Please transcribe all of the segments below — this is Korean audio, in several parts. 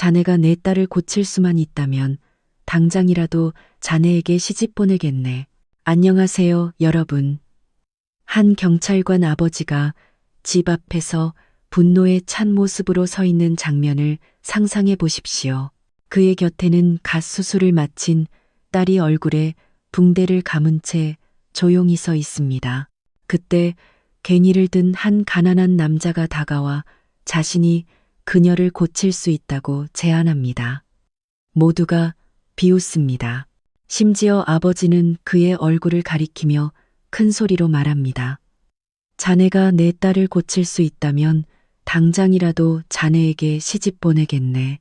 자네가 내 딸을 고칠 수만 있다면 당장이라도 자네에게 시집 보내겠네. 안녕하세요, 여러분. 한 경찰관 아버지가 집 앞에서 분노에 찬 모습으로 서 있는 장면을 상상해 보십시오. 그의 곁에는 갓 수술을 마친 딸이 얼굴에 붕대를 감은 채 조용히 서 있습니다. 그때 괭이를 든 한 가난한 남자가 다가와 자신이 그녀를 고칠 수 있다고 제안합니다. 모두가 비웃습니다. 심지어 아버지는 그의 얼굴을 가리키며 큰 소리로 말합니다. 자네가 내 딸을 고칠 수 있다면 당장이라도 자네에게 시집 보내겠네.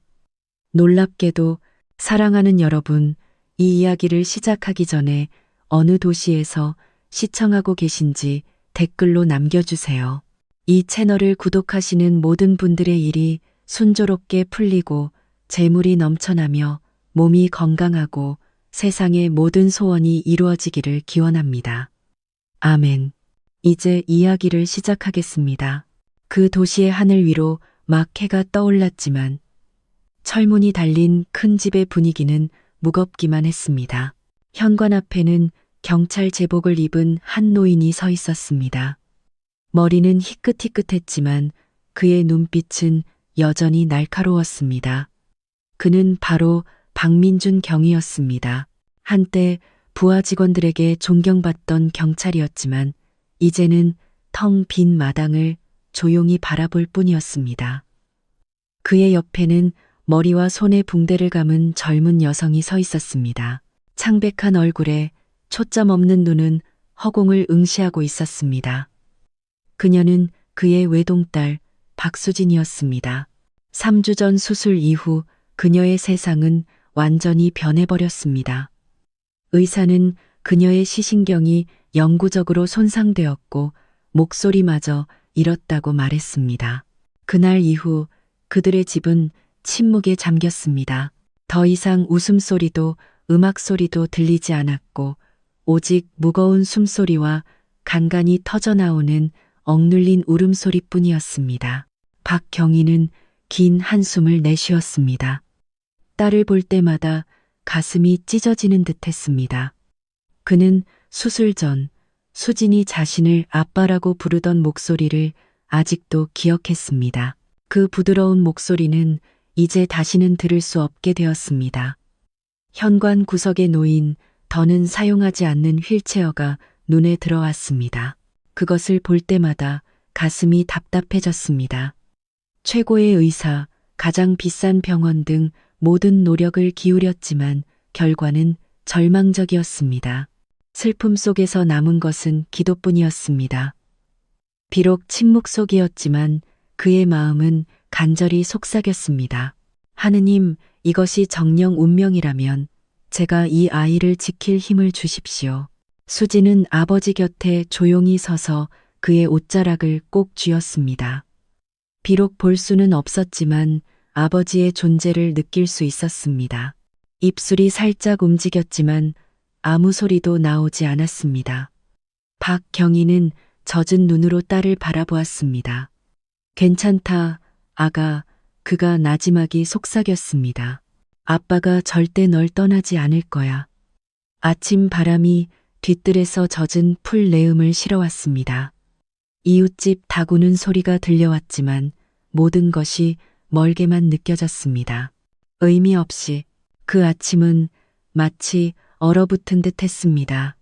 놀랍게도 사랑하는 여러분, 이 이야기를 시작하기 전에 어느 도시에서 시청하고 계신지 댓글로 남겨주세요. 이 채널을 구독하시는 모든 분들의 일이 순조롭게 풀리고 재물이 넘쳐나며 몸이 건강하고 세상의 모든 소원이 이루어지기를 기원합니다. 아멘. 이제 이야기를 시작하겠습니다. 그 도시의 하늘 위로 막 해가 떠올랐지만 철문이 달린 큰 집의 분위기는 무겁기만 했습니다. 현관 앞에는 경찰 제복을 입은 한 노인이 서 있었습니다. 머리는 희끗희끗했지만 그의 눈빛은 여전히 날카로웠습니다. 그는 바로 박민준 경이었습니다. 한때 부하 직원들에게 존경받던 경찰이었지만 이제는 텅 빈 마당을 조용히 바라볼 뿐이었습니다. 그의 옆에는 머리와 손에 붕대를 감은 젊은 여성이 서 있었습니다. 창백한 얼굴에 초점 없는 눈은 허공을 응시하고 있었습니다. 그녀는 그의 외동딸 박수진이었습니다. 3주 전 수술 이후 그녀의 세상은 완전히 변해버렸습니다. 의사는 그녀의 시신경이 영구적으로 손상되었고 목소리마저 잃었다고 말했습니다. 그날 이후 그들의 집은 침묵에 잠겼습니다. 더 이상 웃음소리도 음악소리도 들리지 않았고 오직 무거운 숨소리와 간간이 터져나오는 억눌린 울음소리뿐이었습니다. 박경희는 긴 한숨을 내쉬었습니다. 딸을 볼 때마다 가슴이 찢어지는 듯했습니다. 그는 수술 전 수진이 자신을 아빠라고 부르던 목소리를 아직도 기억했습니다. 그 부드러운 목소리는 이제 다시는 들을 수 없게 되었습니다. 현관 구석에 놓인 더는 사용하지 않는 휠체어가 눈에 들어왔습니다. 그것을 볼 때마다 가슴이 답답해졌습니다. 최고의 의사, 가장 비싼 병원 등 모든 노력을 기울였지만 결과는 절망적이었습니다. 슬픔 속에서 남은 것은 기도뿐이었습니다. 비록 침묵 속이었지만 그의 마음은 간절히 속삭였습니다. 하느님, 이것이 정령 운명이라면 제가 이 아이를 지킬 힘을 주십시오. 수지는 아버지 곁에 조용히 서서 그의 옷자락을 꼭 쥐었습니다. 비록 볼 수는 없었지만 아버지의 존재를 느낄 수 있었습니다. 입술이 살짝 움직였지만 아무 소리도 나오지 않았습니다. 박경희는 젖은 눈으로 딸을 바라보았습니다. 괜찮다, 아가, 그가 나지막이 속삭였습니다. 아빠가 절대 널 떠나지 않을 거야. 아침 바람이 뒤뜰에서 젖은 풀 내음을 실어왔습니다. 이웃집 다구는 소리가 들려왔지만 모든 것이 멀게만 느껴졌습니다. 의미 없이 그 아침은 마치 얼어붙은 듯 했습니다.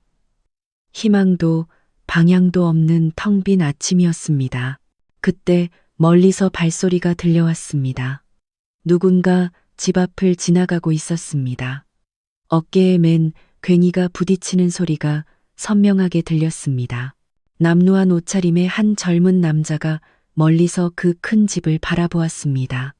희망도 방향도 없는 텅 빈 아침이었습니다. 그때 멀리서 발소리가 들려왔습니다. 누군가 집 앞을 지나가고 있었습니다. 어깨에 맨 괭이가 부딪히는 소리가 선명하게 들렸습니다. 남루한 옷차림의 한 젊은 남자가 멀리서 그 큰 집을 바라보았습니다.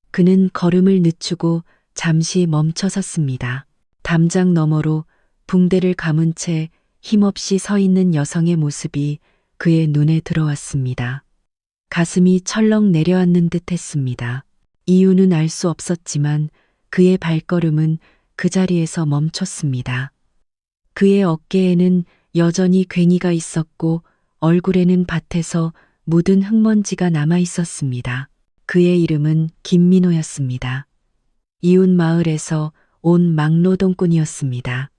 그는 걸음을 늦추고 잠시 멈춰 섰습니다. 담장 너머로 붕대를 감은 채 힘없이 서 있는 여성의 모습이 그의 눈에 들어왔습니다. 가슴이 철렁 내려앉는 듯 했습니다. 이유는 알 수 없었지만 그의 발걸음은 그 자리에서 멈췄습니다. 그의 어깨에는 여전히 괭이가 있었고 얼굴에는 밭에서 묻은 흙먼지가 남아 있었습니다. 그의 이름은 김민호였습니다. 이웃 마을에서 온 막노동꾼이었습니다.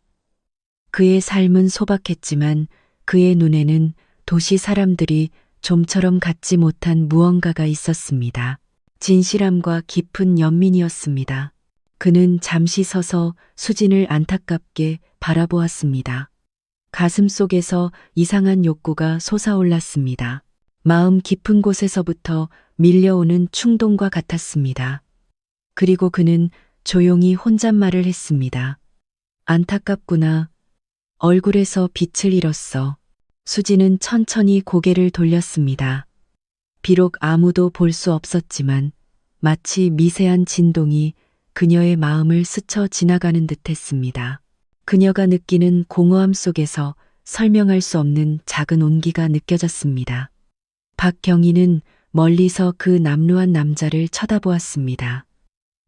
그의 삶은 소박했지만 그의 눈에는 도시 사람들이 좀처럼 갖지 못한 무언가가 있었습니다. 진실함과 깊은 연민이었습니다. 그는 잠시 서서 수진을 안타깝게 바라보았습니다. 가슴 속에서 이상한 욕구가 솟아올랐습니다. 마음 깊은 곳에서부터 밀려오는 충동과 같았습니다. 그리고 그는 조용히 혼잣말을 했습니다. 안타깝구나. 얼굴에서 빛을 잃었어. 수지는 천천히 고개를 돌렸습니다. 비록 아무도 볼 수 없었지만 마치 미세한 진동이 그녀의 마음을 스쳐 지나가는 듯 했습니다. 그녀가 느끼는 공허함 속에서 설명할 수 없는 작은 온기가 느껴졌습니다. 박경희는 멀리서 그 남루한 남자를 쳐다보았습니다.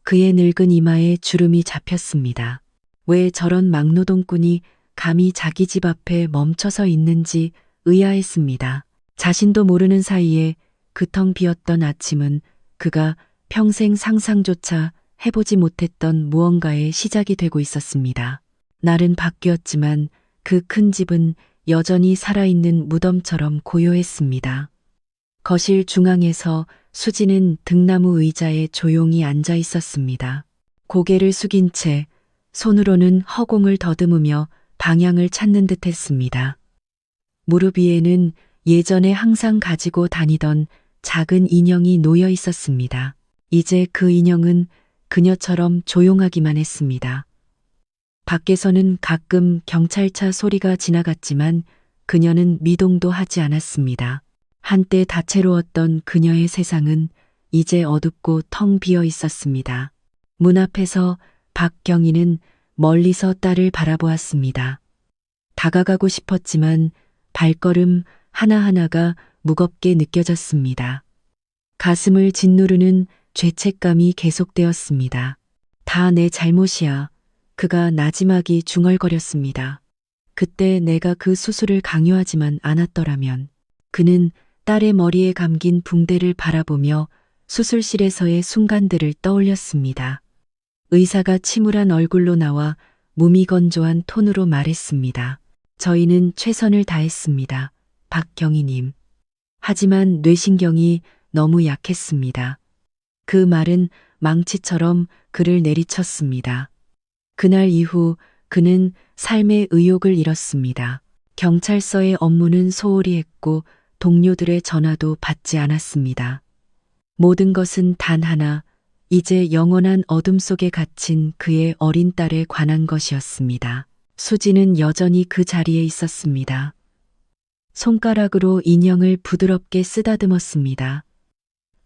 그의 늙은 이마에 주름이 잡혔습니다. 왜 저런 막노동꾼이 감히 자기 집 앞에 멈춰서 있는지 의아했습니다. 자신도 모르는 사이에 그 텅 비었던 아침은 그가 평생 상상조차 해보지 못했던 무언가의 시작이 되고 있었습니다. 날은 바뀌었지만 그 큰 집은 여전히 살아있는 무덤처럼 고요했습니다. 거실 중앙에서 수지는 등나무 의자에 조용히 앉아 있었습니다. 고개를 숙인 채 손으로는 허공을 더듬으며 방향을 찾는 듯 했습니다. 무릎 위에는 예전에 항상 가지고 다니던 작은 인형이 놓여 있었습니다. 이제 그 인형은 그녀처럼 조용하기만 했습니다. 밖에서는 가끔 경찰차 소리가 지나갔지만 그녀는 미동도 하지 않았습니다. 한때 다채로웠던 그녀의 세상은 이제 어둡고 텅 비어 있었습니다. 문 앞에서 박경희는 멀리서 딸을 바라보았습니다. 다가가고 싶었지만 발걸음 하나하나가 무겁게 느껴졌습니다. 가슴을 짓누르는 죄책감이 계속되었습니다. 다 내 잘못이야. 그가 나지막이 중얼거렸습니다. 그때 내가 그 수술을 강요하지만 않았더라면. 그는 딸의 머리에 감긴 붕대를 바라보며 수술실에서의 순간들을 떠올렸습니다. 의사가 침울한 얼굴로 나와 무미건조한 톤으로 말했습니다. 저희는 최선을 다했습니다. 박경희님. 하지만 뇌신경이 너무 약했습니다. 그 말은 망치처럼 그를 내리쳤습니다. 그날 이후 그는 삶의 의욕을 잃었습니다. 경찰서의 업무는 소홀히 했고 동료들의 전화도 받지 않았습니다. 모든 것은 단 하나, 이제 영원한 어둠 속에 갇힌 그의 어린 딸에 관한 것이었습니다. 수지는 여전히 그 자리에 있었습니다. 손가락으로 인형을 부드럽게 쓰다듬었습니다.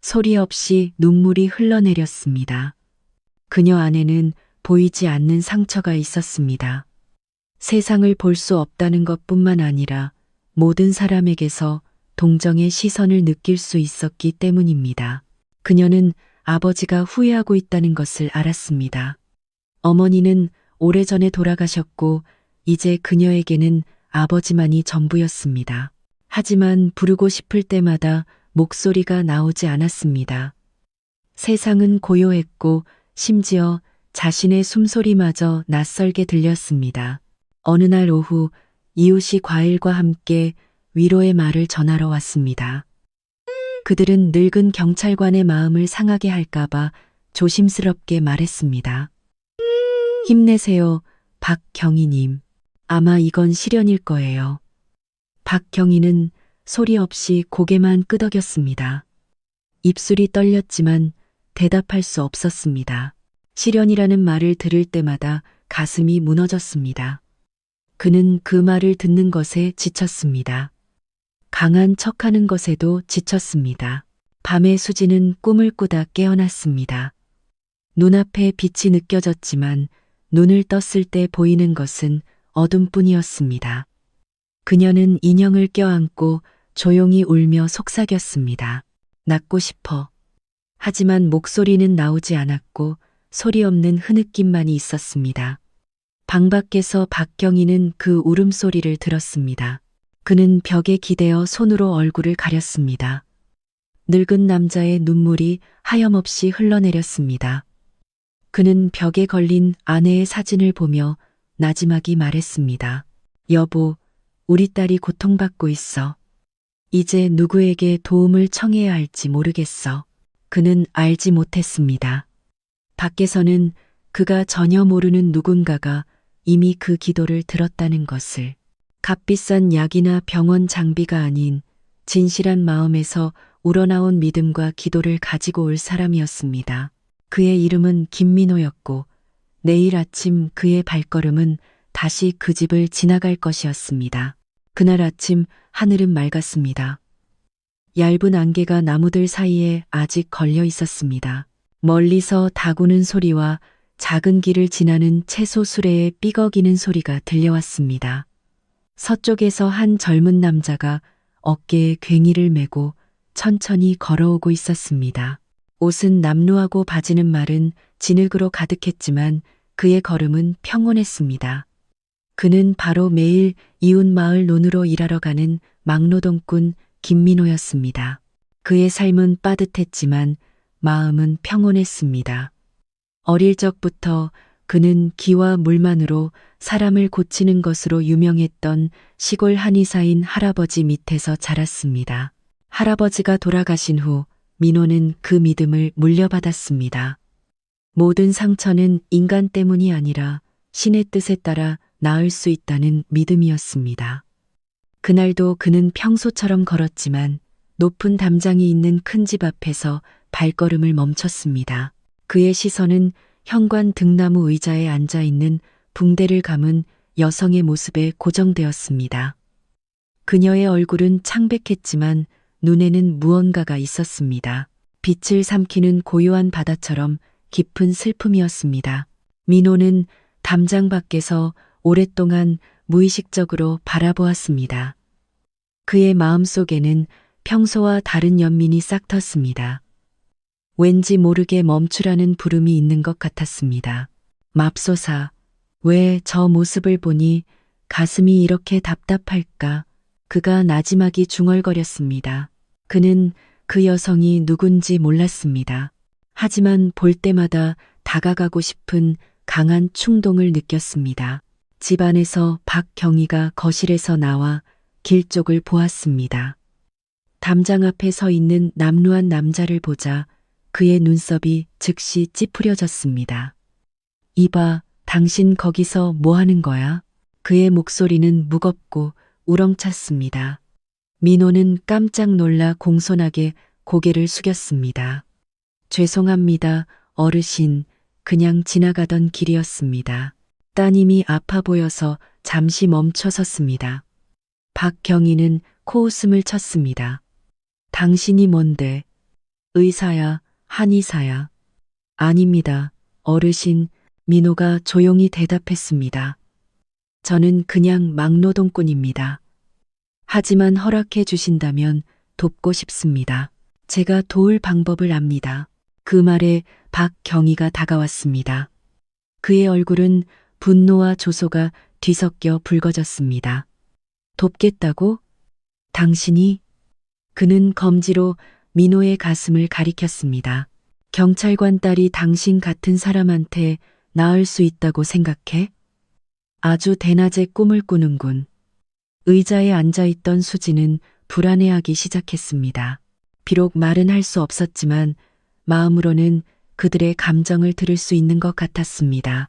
소리 없이 눈물이 흘러내렸습니다. 그녀 안에는 보이지 않는 상처가 있었습니다. 세상을 볼 수 없다는 것뿐만 아니라 모든 사람에게서 동정의 시선을 느낄 수 있었기 때문입니다. 그녀는 아버지가 후회하고 있다는 것을 알았습니다. 어머니는 오래전에 돌아가셨고 이제 그녀에게는 아버지만이 전부였습니다. 하지만 부르고 싶을 때마다 목소리가 나오지 않았습니다. 세상은 고요했고 심지어 자신의 숨소리마저 낯설게 들렸습니다. 어느 날 오후 이웃이 과일과 함께 위로의 말을 전하러 왔습니다. 그들은 늙은 경찰관의 마음을 상하게 할까봐 조심스럽게 말했습니다. 힘내세요, 박경희님. 아마 이건 시련일 거예요. 박경희는 소리 없이 고개만 끄덕였습니다. 입술이 떨렸지만 대답할 수 없었습니다. 시련이라는 말을 들을 때마다 가슴이 무너졌습니다. 그는 그 말을 듣는 것에 지쳤습니다. 강한 척하는 것에도 지쳤습니다. 밤에 수지는 꿈을 꾸다 깨어났습니다. 눈앞에 빛이 느껴졌지만 눈을 떴을 때 보이는 것은 어둠뿐이었습니다. 그녀는 인형을 껴안고 조용히 울며 속삭였습니다. 낳고 싶어. 하지만 목소리는 나오지 않았고 소리 없는 흐느낌만이 있었습니다. 방 밖에서 박경희는 그 울음소리를 들었습니다. 그는 벽에 기대어 손으로 얼굴을 가렸습니다. 늙은 남자의 눈물이 하염없이 흘러내렸습니다. 그는 벽에 걸린 아내의 사진을 보며 나지막이 말했습니다. 여보, 우리 딸이 고통받고 있어. 이제 누구에게 도움을 청해야 할지 모르겠어. 그는 알지 못했습니다. 밖에서는 그가 전혀 모르는 누군가가 이미 그 기도를 들었다는 것을. 값비싼 약이나 병원 장비가 아닌 진실한 마음에서 우러나온 믿음과 기도를 가지고 올 사람이었습니다. 그의 이름은 김민호였고 내일 아침 그의 발걸음은 다시 그 집을 지나갈 것이었습니다. 그날 아침 하늘은 맑았습니다. 얇은 안개가 나무들 사이에 아직 걸려 있었습니다. 멀리서 다구는 소리와 작은 길을 지나는 채소 수레의 삐걱이는 소리가 들려왔습니다. 서쪽에서 한 젊은 남자가 어깨에 괭이를 메고 천천히 걸어오고 있었습니다. 옷은 남루하고 바지는 마른 진흙으로 가득했지만 그의 걸음은 평온했습니다. 그는 바로 매일 이웃마을 논으로 일하러 가는 막노동꾼 김민호였습니다. 그의 삶은 빠듯했지만 마음은 평온했습니다. 어릴 적부터 그는 기와 물만으로 사람을 고치는 것으로 유명했던 시골 한의사인 할아버지 밑에서 자랐습니다. 할아버지가 돌아가신 후 민호는 그 믿음을 물려받았습니다. 모든 상처는 인간 때문이 아니라 신의 뜻에 따라 나을 수 있다는 믿음이었습니다. 그날도 그는 평소처럼 걸었지만 높은 담장이 있는 큰 집 앞에서 발걸음을 멈췄습니다. 그의 시선은 현관 등나무 의자에 앉아 있는 붕대를 감은 여성의 모습에 고정되었습니다. 그녀의 얼굴은 창백했지만 눈에는 무언가가 있었습니다. 빛을 삼키는 고요한 바다처럼 깊은 슬픔이었습니다. 민호는 담장 밖에서 오랫동안 무의식적으로 바라보았습니다. 그의 마음속에는 평소와 다른 연민이 싹 텄습니다. 왠지 모르게 멈추라는 부름이 있는 것 같았습니다. 맙소사, 왜 저 모습을 보니 가슴이 이렇게 답답할까? 그가 나지막이 중얼거렸습니다. 그는 그 여성이 누군지 몰랐습니다. 하지만 볼 때마다 다가가고 싶은 강한 충동을 느꼈습니다. 집 안에서 박경희가 거실에서 나와 길 쪽을 보았습니다. 담장 앞에 서 있는 남루한 남자를 보자 그의 눈썹이 즉시 찌푸려졌습니다. 이봐, 당신 거기서 뭐 하는 거야? 그의 목소리는 무겁고 우렁찼습니다. 민호는 깜짝 놀라 공손하게 고개를 숙였습니다. 죄송합니다, 어르신. 그냥 지나가던 길이었습니다. 따님이 아파 보여서 잠시 멈춰 섰습니다. 박경희는 코웃음을 쳤습니다. 당신이 뭔데? 의사야, 한의사야. 아닙니다, 어르신. 민호가 조용히 대답했습니다. 저는 그냥 막노동꾼입니다. 하지만 허락해 주신다면 돕고 싶습니다. 제가 도울 방법을 압니다. 그 말에 박경희가 다가왔습니다. 그의 얼굴은 분노와 조소가 뒤섞여 붉어졌습니다. 돕겠다고? 당신이? 그는 검지로 민호의 가슴을 가리켰습니다. 경찰관 딸이 당신 같은 사람한테 나을 수 있다고 생각해? 아주 대낮에 꿈을 꾸는군. 의자에 앉아있던 수지는 불안해하기 시작했습니다. 비록 말은 할 수 없었지만 마음으로는 그들의 감정을 들을 수 있는 것 같았습니다.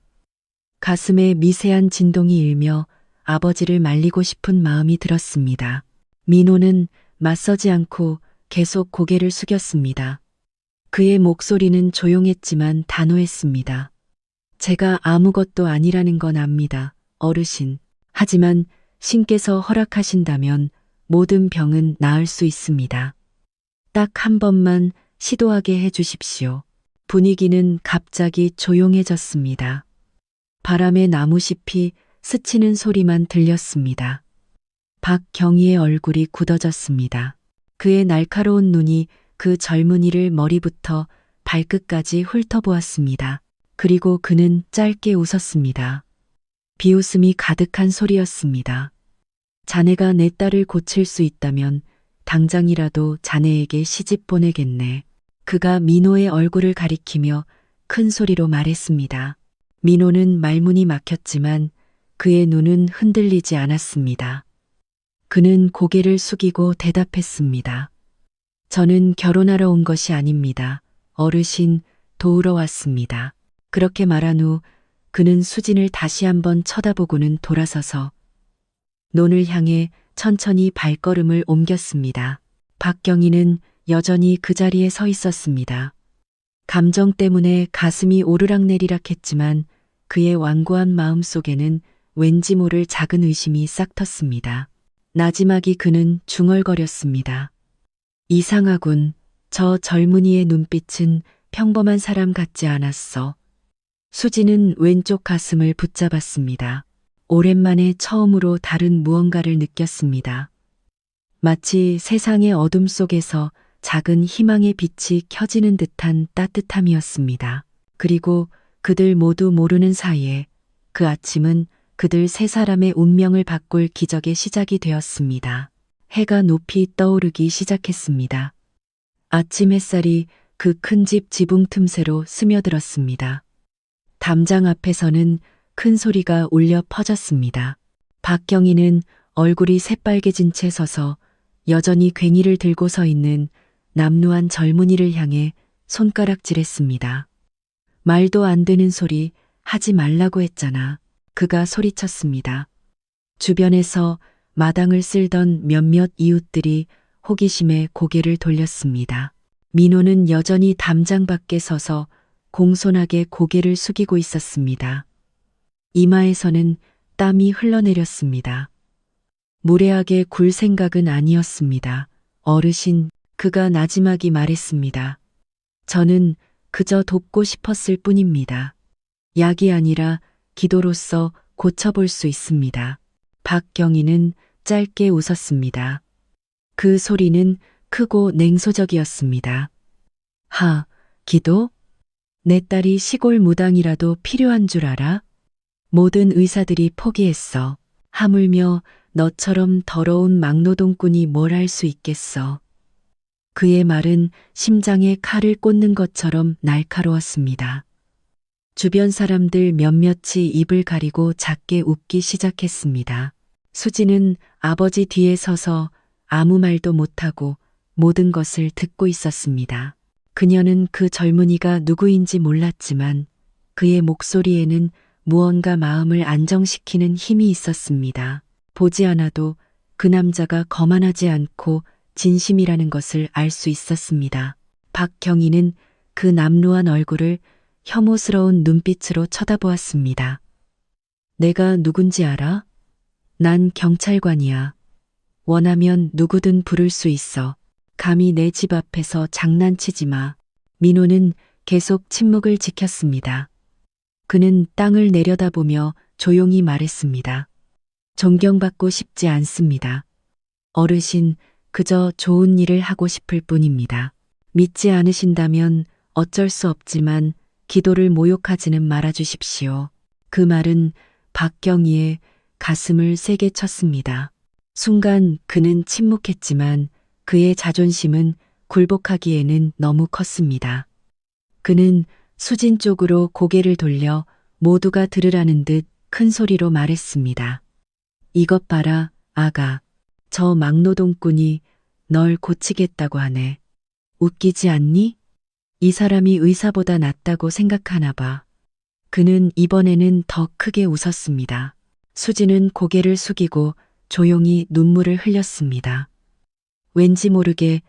가슴에 미세한 진동이 일며 아버지를 말리고 싶은 마음이 들었습니다. 민호는 맞서지 않고 계속 고개를 숙였습니다. 그의 목소리는 조용했지만 단호했습니다. 제가 아무것도 아니라는 건 압니다, 어르신. 하지만 신께서 허락하신다면 모든 병은 나을 수 있습니다. 딱 한 번만 시도하게 해 주십시오. 분위기는 갑자기 조용해졌습니다. 바람에 나무잎이 스치는 소리만 들렸습니다. 박경희의 얼굴이 굳어졌습니다. 그의 날카로운 눈이 그 젊은이를 머리부터 발끝까지 훑어보았습니다. 그리고 그는 짧게 웃었습니다. 비웃음이 가득한 소리였습니다. 자네가 내 딸을 고칠 수 있다면 당장이라도 자네에게 시집 보내겠네. 그가 민호의 얼굴을 가리키며 큰 소리로 말했습니다. 민호는 말문이 막혔지만 그의 눈은 흔들리지 않았습니다. 그는 고개를 숙이고 대답했습니다. 저는 결혼하러 온 것이 아닙니다. 어르신, 도우러 왔습니다. 그렇게 말한 후 그는 수진을 다시 한번 쳐다보고는 돌아서서 논을 향해 천천히 발걸음을 옮겼습니다. 박경희는 여전히 그 자리에 서 있었습니다. 감정 때문에 가슴이 오르락내리락 했지만 그의 완고한 마음 속에는 왠지 모를 작은 의심이 싹 텄습니다. 나지막이 그는 중얼거렸습니다. 이상하군. 저 젊은이의 눈빛은 평범한 사람 같지 않았어. 수지는 왼쪽 가슴을 붙잡았습니다. 오랜만에 처음으로 다른 무언가를 느꼈습니다. 마치 세상의 어둠 속에서 작은 희망의 빛이 켜지는 듯한 따뜻함이었습니다. 그리고 그들 모두 모르는 사이에 그 아침은 그들 세 사람의 운명을 바꿀 기적의 시작이 되었습니다. 해가 높이 떠오르기 시작했습니다. 아침 햇살이 그 큰 집 지붕 틈새로 스며들었습니다. 담장 앞에서는 큰 소리가 울려 퍼졌습니다. 박경희는 얼굴이 새빨개진 채 서서 여전히 괭이를 들고 서 있는 남루한 젊은이를 향해 손가락질했습니다. 말도 안 되는 소리 하지 말라고 했잖아. 그가 소리쳤습니다. 주변에서 마당을 쓸던 몇몇 이웃들이 호기심에 고개를 돌렸습니다. 민호는 여전히 담장 밖에 서서 공손하게 고개를 숙이고 있었습니다. 이마에서는 땀이 흘러내렸습니다. 무례하게 굴 생각은 아니었습니다. 어르신, 그가 나지막이 말했습니다. 저는 그저 돕고 싶었을 뿐입니다. 약이 아니라 기도로서 고쳐볼 수 있습니다. 박경희는 짧게 웃었습니다. 그 소리는 크고 냉소적이었습니다. 하, 기도? 내 딸이 시골 무당이라도 필요한 줄 알아? 모든 의사들이 포기했어. 하물며 너처럼 더러운 막노동꾼이 뭘 할 수 있겠어. 그의 말은 심장에 칼을 꽂는 것처럼 날카로웠습니다. 주변 사람들 몇몇이 입을 가리고 작게 웃기 시작했습니다. 수지는 아버지 뒤에 서서 아무 말도 못하고 모든 것을 듣고 있었습니다. 그녀는 그 젊은이가 누구인지 몰랐지만 그의 목소리에는 무언가 마음을 안정시키는 힘이 있었습니다. 보지 않아도 그 남자가 거만하지 않고 진심이라는 것을 알 수 있었습니다. 박경희는 그 남루한 얼굴을 혐오스러운 눈빛으로 쳐다보았습니다. 내가 누군지 알아? 난 경찰관이야. 원하면 누구든 부를 수 있어. 감히 내 집 앞에서 장난치지 마. 민호는 계속 침묵을 지켰습니다. 그는 땅을 내려다보며 조용히 말했습니다. 존경받고 싶지 않습니다. 어르신, 그저 좋은 일을 하고 싶을 뿐입니다. 믿지 않으신다면 어쩔 수 없지만 기도를 모욕하지는 말아주십시오. 그 말은 박경희의 가슴을 세게 쳤습니다. 순간 그는 침묵했지만 그의 자존심은 굴복하기에는 너무 컸습니다. 그는 수진 쪽으로 고개를 돌려 모두가 들으라는 듯 큰 소리로 말했습니다. 이것 봐라, 아가. 저 막노동꾼이 널 고치겠다고 하네. 웃기지 않니? 이 사람이 의사보다 낫다고 생각하나 봐. 그는 이번에는 더 크게 웃었습니다. 수지는 고개를 숙이고 조용히 눈물을 흘렸습니다. 왠지 모르게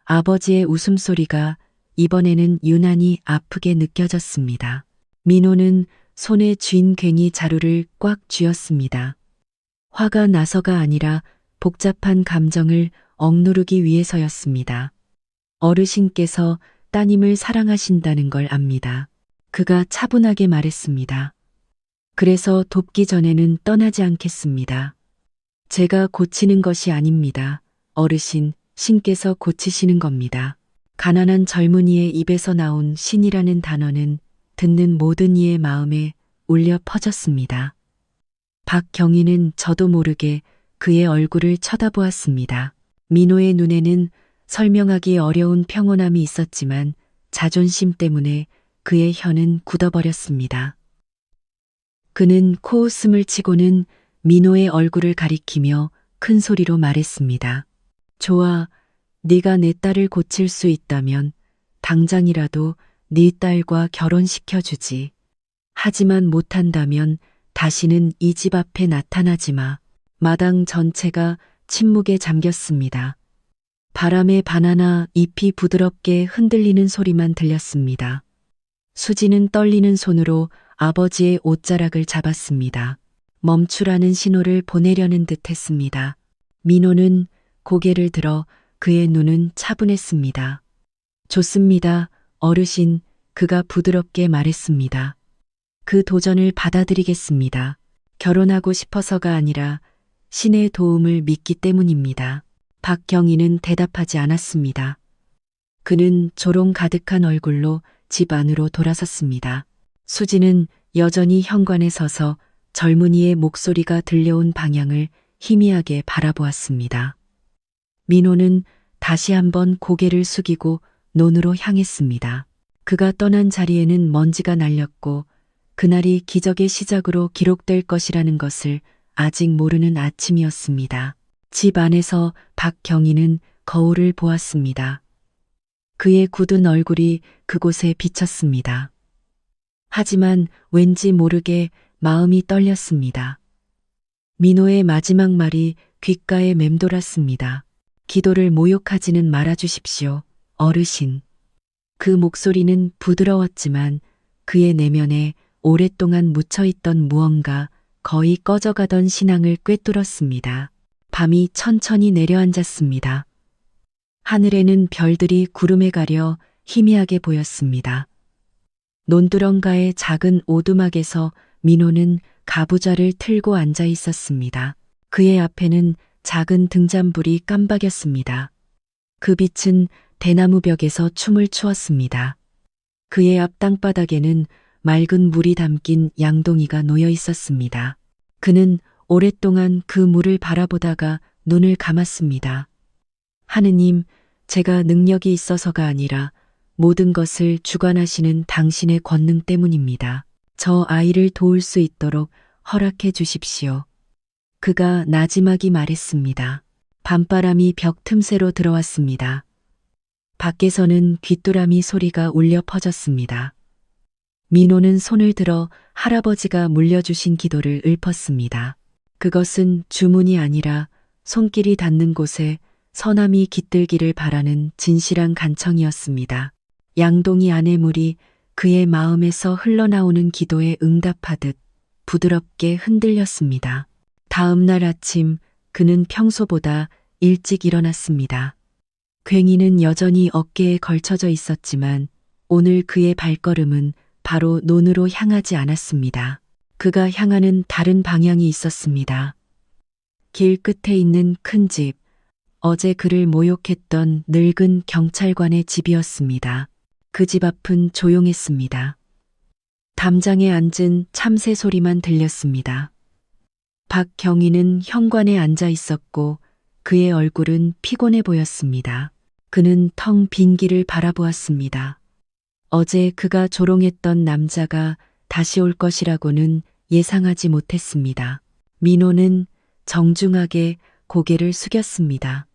아버지의 웃음소리가 이번에는 유난히 아프게 느껴졌습니다. 민호는 손에 쥔 괭이 자루를 꽉 쥐었습니다. 화가 나서가 아니라 복잡한 감정을 억누르기 위해서였습니다. 어르신께서 따님을 사랑하신다는 걸 압니다. 그가 차분하게 말했습니다. 그래서 돕기 전에는 떠나지 않겠습니다. 제가 고치는 것이 아닙니다. 어르신, 신께서 고치시는 겁니다. 가난한 젊은이의 입에서 나온 신이라는 단어는 듣는 모든 이의 마음에 울려 퍼졌습니다. 박경희는 저도 모르게 그의 얼굴을 쳐다보았습니다. 민호의 눈에는 설명하기 어려운 평온함이 있었지만 자존심 때문에 그의 혀는 굳어버렸습니다. 그는 코웃음을 치고는 민호의 얼굴을 가리키며 큰 소리로 말했습니다. 좋아, 네가 내 딸을 고칠 수 있다면 당장이라도 네 딸과 결혼시켜주지. 하지만 못한다면 다시는 이 집 앞에 나타나지 마. 마당 전체가 침묵에 잠겼습니다. 바람에 바나나 잎이 부드럽게 흔들리는 소리만 들렸습니다. 수지는 떨리는 손으로 아버지의 옷자락을 잡았습니다. 멈추라는 신호를 보내려는 듯 했습니다. 민호는 고개를 들어 그의 눈은 차분했습니다. 좋습니다, 어르신, 그가 부드럽게 말했습니다. 그 도전을 받아들이겠습니다. 결혼하고 싶어서가 아니라 신의 도움을 믿기 때문입니다. 박경희는 대답하지 않았습니다. 그는 조롱 가득한 얼굴로 집 안으로 돌아섰습니다. 수지는 여전히 현관에 서서 젊은이의 목소리가 들려온 방향을 희미하게 바라보았습니다. 민호는 다시 한번 고개를 숙이고 논으로 향했습니다. 그가 떠난 자리에는 먼지가 날렸고 그날이 기적의 시작으로 기록될 것이라는 것을 아직 모르는 아침이었습니다. 집 안에서 박경희는 거울을 보았습니다. 그의 굳은 얼굴이 그곳에 비쳤습니다. 하지만 왠지 모르게 마음이 떨렸습니다. 민호의 마지막 말이 귓가에 맴돌았습니다. 기도를 모욕하지는 말아주십시오, 어르신. 그 목소리는 부드러웠지만 그의 내면에 오랫동안 묻혀있던 무언가, 거의 꺼져가던 신앙을 꿰뚫었습니다. 밤이 천천히 내려앉았습니다. 하늘에는 별들이 구름에 가려 희미하게 보였습니다. 논두렁가의 작은 오두막에서 민호는 가부좌를 틀고 앉아 있었습니다. 그의 앞에는 작은 등잔불이 깜박였습니다. 그 빛은 대나무 벽에서 춤을 추었습니다. 그의 앞 땅바닥에는 맑은 물이 담긴 양동이가 놓여 있었습니다. 그는 오랫동안 그 물을 바라보다가 눈을 감았습니다. 하느님, 제가 능력이 있어서가 아니라 모든 것을 주관하시는 당신의 권능 때문입니다. 저 아이를 도울 수 있도록 허락해 주십시오. 그가 나지막이 말했습니다. 밤바람이 벽 틈새로 들어왔습니다. 밖에서는 귀뚜라미 소리가 울려 퍼졌습니다. 민호는 손을 들어 할아버지가 물려주신 기도를 읊었습니다. 그것은 주문이 아니라 손길이 닿는 곳에 선함이 깃들기를 바라는 진실한 간청이었습니다. 양동이 안의 물이 그의 마음에서 흘러나오는 기도에 응답하듯 부드럽게 흔들렸습니다. 다음 날 아침 그는 평소보다 일찍 일어났습니다. 괭이는 여전히 어깨에 걸쳐져 있었지만 오늘 그의 발걸음은 바로 논으로 향하지 않았습니다. 그가 향하는 다른 방향이 있었습니다. 길 끝에 있는 큰 집, 어제 그를 모욕했던 늙은 경찰관의 집이었습니다. 그 집 앞은 조용했습니다. 담장에 앉은 참새 소리만 들렸습니다. 박경희는 현관에 앉아 있었고 그의 얼굴은 피곤해 보였습니다. 그는 텅 빈 길을 바라보았습니다. 어제 그가 조롱했던 남자가 다시 올 것이라고는 예상하지 못했습니다. 민호는 정중하게 고개를 숙였습니다.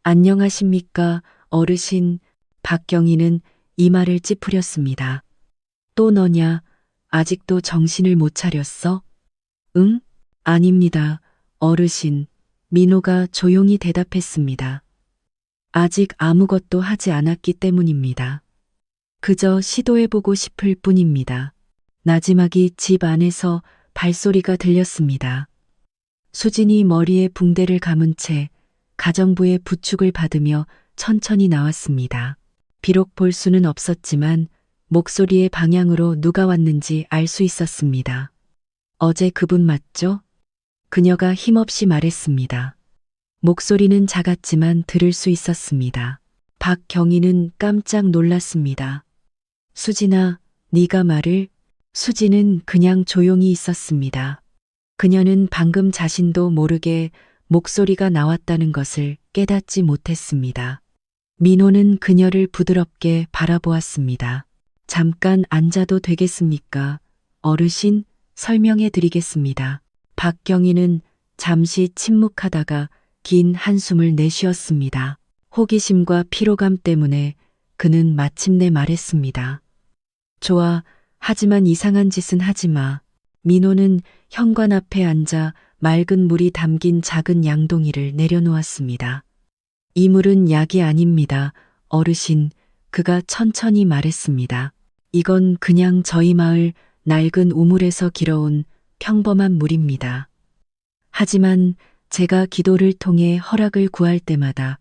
안녕하십니까, 어르신. 박경희는 이마를 찌푸렸습니다. 또 너냐? 아직도 정신을 못 차렸어? 응? 아닙니다, 어르신. 민호가 조용히 대답했습니다. 아직 아무것도 하지 않았기 때문입니다. 그저 시도해보고 싶을 뿐입니다. 나지막이 집 안에서 발소리가 들렸습니다. 수진이 머리에 붕대를 감은 채 가정부의 부축을 받으며 천천히 나왔습니다. 비록 볼 수는 없었지만 목소리의 방향으로 누가 왔는지 알 수 있었습니다. 어제 그분 맞죠? 그녀가 힘없이 말했습니다. 목소리는 작았지만 들을 수 있었습니다. 박경희는 깜짝 놀랐습니다. 수진아, 네가 말을? 수진은 그냥 조용히 있었습니다. 그녀는 방금 자신도 모르게 목소리가 나왔다는 것을 깨닫지 못했습니다. 민호는 그녀를 부드럽게 바라보았습니다. 잠깐 앉아도 되겠습니까? 어르신, 설명해 드리겠습니다. 박경희는 잠시 침묵하다가 긴 한숨을 내쉬었습니다. 호기심과 피로감 때문에 그는 마침내 말했습니다. 좋아, 하지만 이상한 짓은 하지 마. 민호는 현관 앞에 앉아 맑은 물이 담긴 작은 양동이를 내려놓았습니다. 이 물은 약이 아닙니다. 어르신, 그가 천천히 말했습니다. 이건 그냥 저희 마을 낡은 우물에서 길어온 평범한 물입니다. 하지만 제가 기도를 통해 허락을 구할 때마다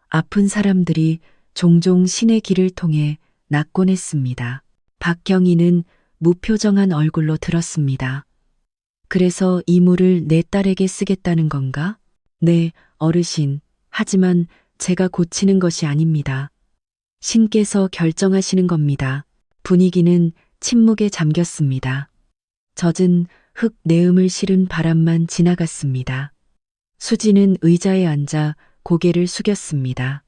아픈 사람들이 종종 신의 길을 통해 낫곤 했습니다. 박경희는 무표정한 얼굴로 들었습니다. 그래서 이 물을 내 딸에게 쓰겠다는 건가? 네, 어르신. 하지만 제가 고치는 것이 아닙니다. 신께서 결정하시는 겁니다. 분위기는 침묵에 잠겼습니다. 젖은 흙 내음을 실은 바람만 지나갔습니다. 수지는 의자에 앉아 고개를 숙였습니다.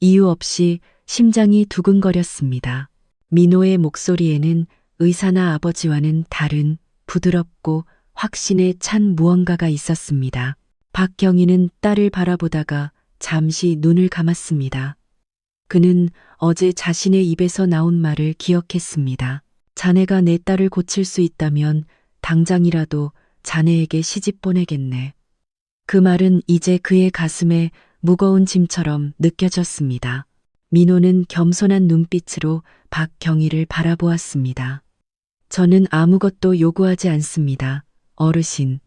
이유 없이 심장이 두근거렸습니다. 민호의 목소리에는 의사나 아버지와는 다른 부드럽고 확신에 찬 무언가가 있었습니다. 박경희는 딸을 바라보다가 잠시 눈을 감았습니다. 그는 어제 자신의 입에서 나온 말을 기억했습니다. 자네가 내 딸을 고칠 수 있다면 당장이라도 자네에게 시집 보내겠네. 그 말은 이제 그의 가슴에 무거운 짐처럼 느껴졌습니다. 민호는 겸손한 눈빛으로 박경희를 바라보았습니다. 저는 아무것도 요구하지 않습니다. 어르신.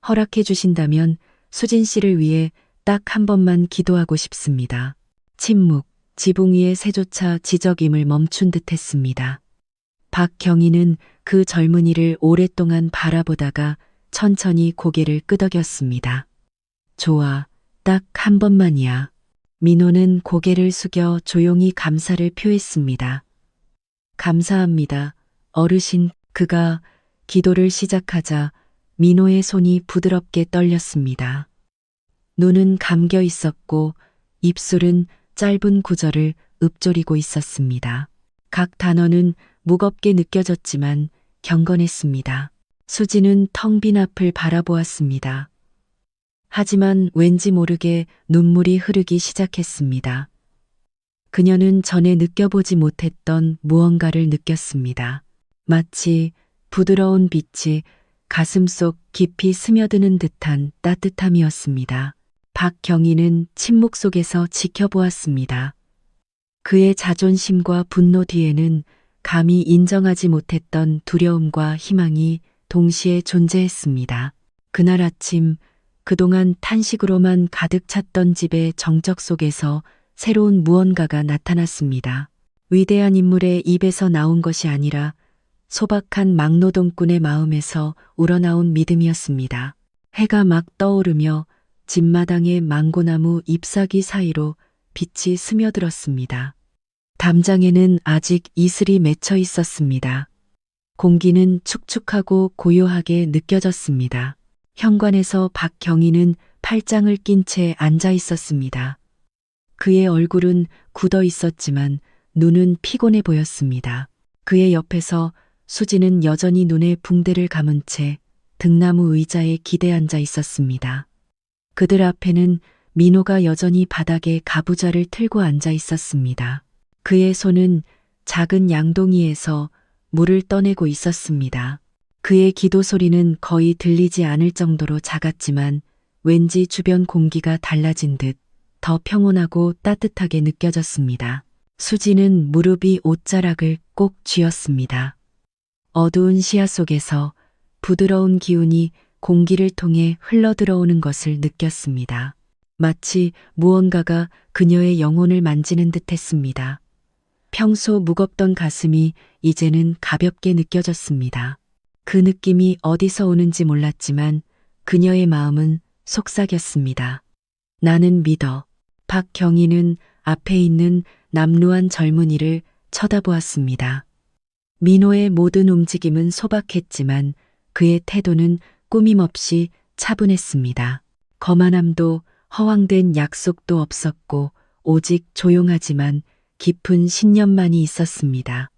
허락해 주신다면 수진 씨를 위해 딱 한 번만 기도하고 싶습니다. 침묵, 지붕 위의 새조차 지저김을 멈춘 듯 했습니다. 박경희는 그 젊은이를 오랫동안 바라보다가 천천히 고개를 끄덕였습니다. 좋아, 딱 한 번만이야. 민호는 고개를 숙여 조용히 감사를 표했습니다. 감사합니다. 어르신, 그가 기도를 시작하자 민호의 손이 부드럽게 떨렸습니다. 눈은 감겨 있었고 입술은 짧은 구절을 읊조리고 있었습니다. 각 단어는 무겁게 느껴졌지만 경건했습니다. 수지는 텅 빈 앞을 바라보았습니다. 하지만 왠지 모르게 눈물이 흐르기 시작했습니다. 그녀는 전에 느껴보지 못했던 무언가를 느꼈습니다. 마치 부드러운 빛이 가슴속 깊이 스며드는 듯한 따뜻함이었습니다. 박경희는 침묵 속에서 지켜보았습니다. 그의 자존심과 분노 뒤에는 감히 인정하지 못했던 두려움과 희망이 동시에 존재했습니다. 그날 아침 그동안 탄식으로만 가득 찼던 집의 정적 속에서 새로운 무언가가 나타났습니다. 위대한 인물의 입에서 나온 것이 아니라 소박한 막노동꾼의 마음에서 우러나온 믿음이었습니다. 해가 막 떠오르며 집마당의 망고나무 잎사귀 사이로 빛이 스며들었습니다. 담장에는 아직 이슬이 맺혀 있었습니다. 공기는 축축하고 고요하게 느껴졌습니다. 현관에서 박경희는 팔짱을 낀 채 앉아 있었습니다. 그의 얼굴은 굳어 있었지만 눈은 피곤해 보였습니다. 그의 옆에서 수지는 여전히 눈에 붕대를 감은 채 등나무 의자에 기대 앉아 있었습니다. 그들 앞에는 민호가 여전히 바닥에 가부좌를 틀고 앉아 있었습니다. 그의 손은 작은 양동이에서 물을 떠내고 있었습니다. 그의 기도 소리는 거의 들리지 않을 정도로 작았지만 왠지 주변 공기가 달라진 듯 더 평온하고 따뜻하게 느껴졌습니다. 수지는 무릎이 옷자락을 꼭 쥐었습니다. 어두운 시야 속에서 부드러운 기운이 공기를 통해 흘러들어오는 것을 느꼈습니다. 마치 무언가가 그녀의 영혼을 만지는 듯 했습니다. 평소 무겁던 가슴이 이제는 가볍게 느껴졌습니다. 그 느낌이 어디서 오는지 몰랐지만 그녀의 마음은 속삭였습니다. 나는 믿어. 박경희는 앞에 있는 남루한 젊은이를 쳐다보았습니다. 민호의 모든 움직임은 소박했지만 그의 태도는 꾸밈없이 차분했습니다. 거만함도 허황된 약속도 없었고 오직 조용하지만 깊은 신념만이 있었습니다.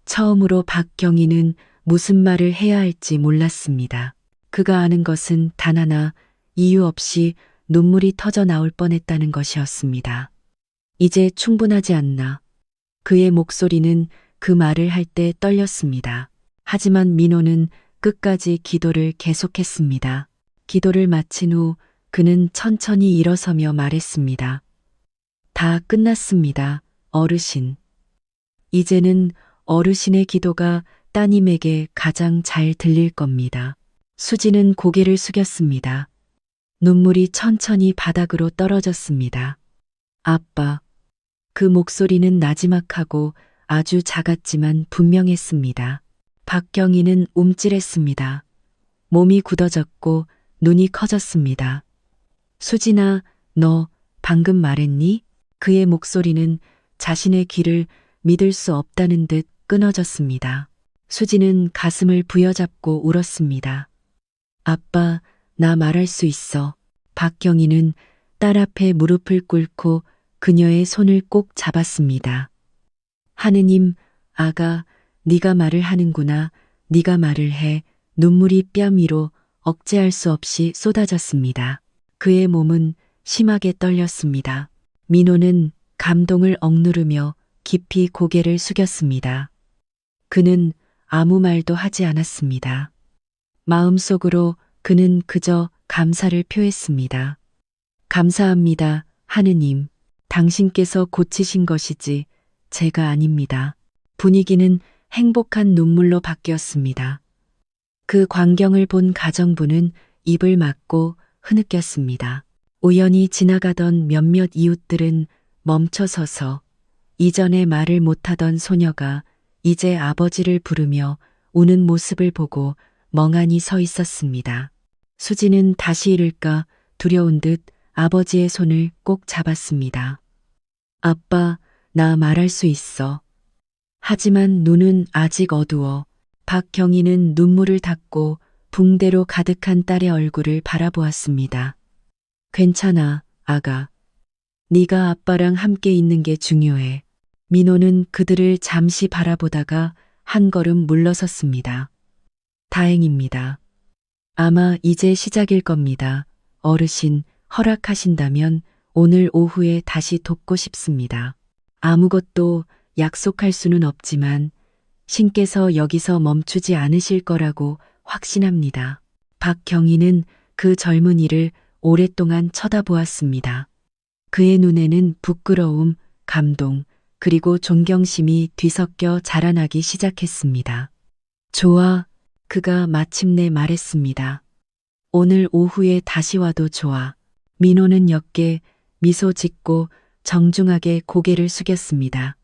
처음으로 박경희는 무슨 말을 해야 할지 몰랐습니다. 그가 아는 것은 단 하나, 이유 없이 눈물이 터져 나올 뻔했다는 것이었습니다. 이제 충분하지 않나. 그의 목소리는 그 말을 할 때 떨렸습니다. 하지만 민호는 끝까지 기도를 계속했습니다. 기도를 마친 후 그는 천천히 일어서며 말했습니다. 다 끝났습니다, 어르신. 이제는 어르신의 기도가 따님에게 가장 잘 들릴 겁니다. 수지는 고개를 숙였습니다. 눈물이 천천히 바닥으로 떨어졌습니다. 아빠. 그 목소리는 나지막하고 아주 작았지만 분명했습니다. 박경희는 움찔했습니다. 몸이 굳어졌고 눈이 커졌습니다. 수진아, 너 방금 말했니? 그의 목소리는 자신의 귀를 믿을 수 없다는 듯 끊어졌습니다. 수지는 가슴을 부여잡고 울었습니다. 아빠, 나 말할 수 있어. 박경희는 딸 앞에 무릎을 꿇고 그녀의 손을 꼭 잡았습니다. 하느님, 아가, 네가 말을 하는구나. 네가 말을 해. 눈물이 뺨 위로 억제할 수 없이 쏟아졌습니다. 그의 몸은 심하게 떨렸습니다. 민호는 감동을 억누르며 깊이 고개를 숙였습니다. 그는 아무 말도 하지 않았습니다. 마음속으로 그는 그저 감사를 표했습니다. 감사합니다, 하느님. 당신께서 고치신 것이지 제가 아닙니다. 분위기는 행복한 눈물로 바뀌었습니다. 그 광경을 본 가정부는 입을 막고 흐느꼈습니다. 우연히 지나가던 몇몇 이웃들은 멈춰서서 이전에 말을 못하던 소녀가 이제 아버지를 부르며 우는 모습을 보고 멍하니 서 있었습니다. 수지는 다시 잃을까 두려운 듯 아버지의 손을 꼭 잡았습니다. 아빠, 나 말할 수 있어. 하지만 눈은 아직 어두워. 박경희는 눈물을 닦고 붕대로 가득한 딸의 얼굴을 바라보았습니다. 괜찮아, 아가. 네가 아빠랑 함께 있는 게 중요해. 민호는 그들을 잠시 바라보다가 한 걸음 물러섰습니다. 다행입니다. 아마 이제 시작일 겁니다. 어르신, 허락하신다면 오늘 오후에 다시 돕고 싶습니다. 아무것도 약속할 수는 없지만 신께서 여기서 멈추지 않으실 거라고 확신합니다. 박경희는 그 젊은이를 오랫동안 쳐다보았습니다. 그의 눈에는 부끄러움, 감동, 그리고 존경심이 뒤섞여 자라나기 시작했습니다. 좋아, 그가 마침내 말했습니다. 오늘 오후에 다시 와도 좋아. 민호는 옅게 미소 짓고 정중하게 고개를 숙였습니다.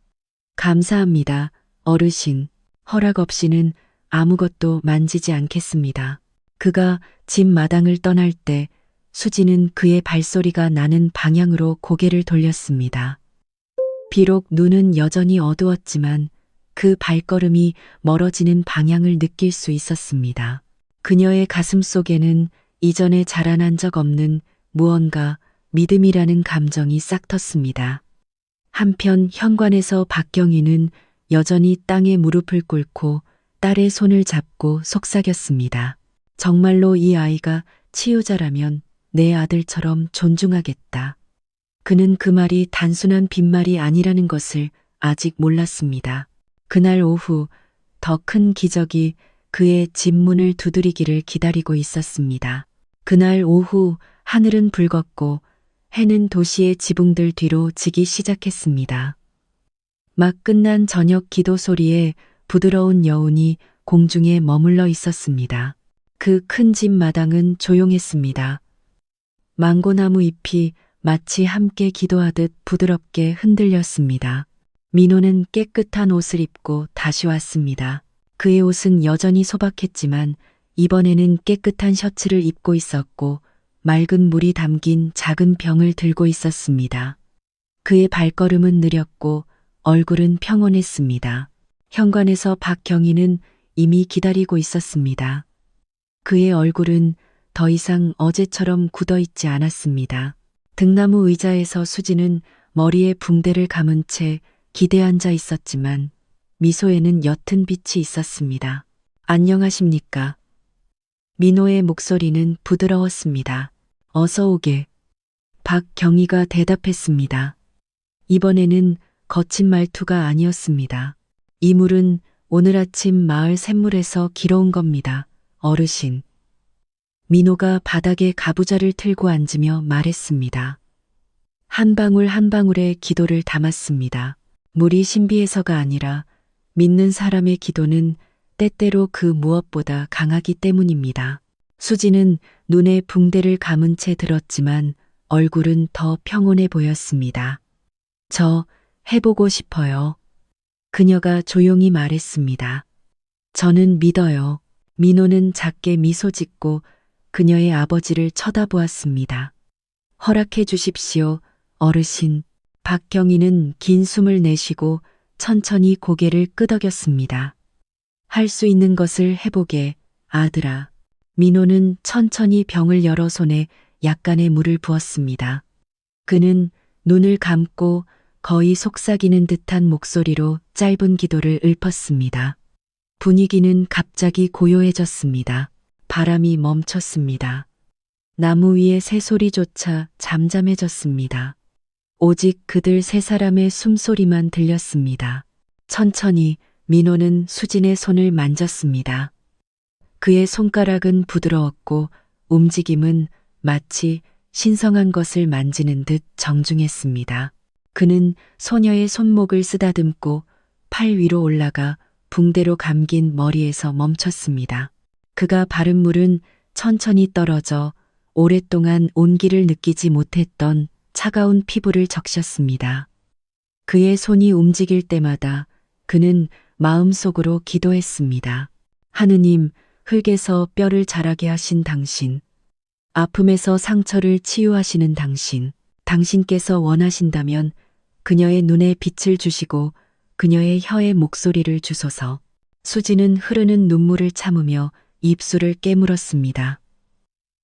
감사합니다, 어르신. 허락 없이는 아무것도 만지지 않겠습니다. 그가 집 마당을 떠날 때 수지는 그의 발소리가 나는 방향으로 고개를 돌렸습니다. 비록 눈은 여전히 어두웠지만 그 발걸음이 멀어지는 방향을 느낄 수 있었습니다. 그녀의 가슴 속에는 이전에 자라난 적 없는 무언가 믿음이라는 감정이 싹 텄습니다. 한편 현관에서 박경희는 여전히 땅에 무릎을 꿇고 딸의 손을 잡고 속삭였습니다. 정말로 이 아이가 치유자라면 내 아들처럼 존중하겠다. 그는 그 말이 단순한 빈말이 아니라는 것을 아직 몰랐습니다. 그날 오후 더 큰 기적이 그의 집 문을 두드리기를 기다리고 있었습니다. 그날 오후 하늘은 붉었고 해는 도시의 지붕들 뒤로 지기 시작했습니다. 막 끝난 저녁 기도 소리에 부드러운 여운이 공중에 머물러 있었습니다. 그 큰 집 마당은 조용했습니다. 망고나무 잎이 마치 함께 기도하듯 부드럽게 흔들렸습니다. 민호는 깨끗한 옷을 입고 다시 왔습니다. 그의 옷은 여전히 소박했지만 이번에는 깨끗한 셔츠를 입고 있었고 맑은 물이 담긴 작은 병을 들고 있었습니다. 그의 발걸음은 느렸고 얼굴은 평온했습니다. 현관에서 박경희는 이미 기다리고 있었습니다. 그의 얼굴은 더 이상 어제처럼 굳어있지 않았습니다. 등나무 의자에서 수지는 머리에 붕대를 감은 채 기대 앉아 있었지만 미소에는 옅은 빛이 있었습니다. 안녕하십니까? 민호의 목소리는 부드러웠습니다. 어서 오게. 박경희가 대답했습니다. 이번에는 거친 말투가 아니었습니다. 이 물은 오늘 아침 마을 샘물에서 길어온 겁니다. 어르신. 민호가 바닥에 가부좌를 틀고 앉으며 말했습니다. 한 방울 한 방울의 기도를 담았습니다. 물이 신비해서가 아니라 믿는 사람의 기도는 때때로 그 무엇보다 강하기 때문입니다. 수지는 눈에 붕대를 감은 채 들었지만 얼굴은 더 평온해 보였습니다. 저 해보고 싶어요. 그녀가 조용히 말했습니다. 저는 믿어요. 민호는 작게 미소 짓고 그녀의 아버지를 쳐다보았습니다. 허락해 주십시오, 어르신. 박경희는 긴 숨을 내쉬고 천천히 고개를 끄덕였습니다. 할 수 있는 것을 해보게, 아들아. 민호는 천천히 병을 열어 손에 약간의 물을 부었습니다. 그는 눈을 감고 거의 속삭이는 듯한 목소리로 짧은 기도를 읊었습니다. 분위기는 갑자기 고요해졌습니다. 바람이 멈췄습니다. 나무 위의 새소리조차 잠잠해졌습니다. 오직 그들 세 사람의 숨소리만 들렸습니다. 천천히 민호는 수진의 손을 만졌습니다. 그의 손가락은 부드러웠고 움직임은 마치 신성한 것을 만지는 듯 정중했습니다. 그는 소녀의 손목을 쓰다듬고 팔 위로 올라가 붕대로 감긴 머리에서 멈췄습니다. 그가 바른 물은 천천히 떨어져 오랫동안 온기를 느끼지 못했던 차가운 피부를 적셨습니다. 그의 손이 움직일 때마다 그는 마음속으로 기도했습니다. 하느님, 흙에서 뼈를 자라게 하신 당신, 아픔에서 상처를 치유하시는 당신, 당신께서 원하신다면 그녀의 눈에 빛을 주시고 그녀의 혀에 목소리를 주소서. 수지는 흐르는 눈물을 참으며 입술을 깨물었습니다.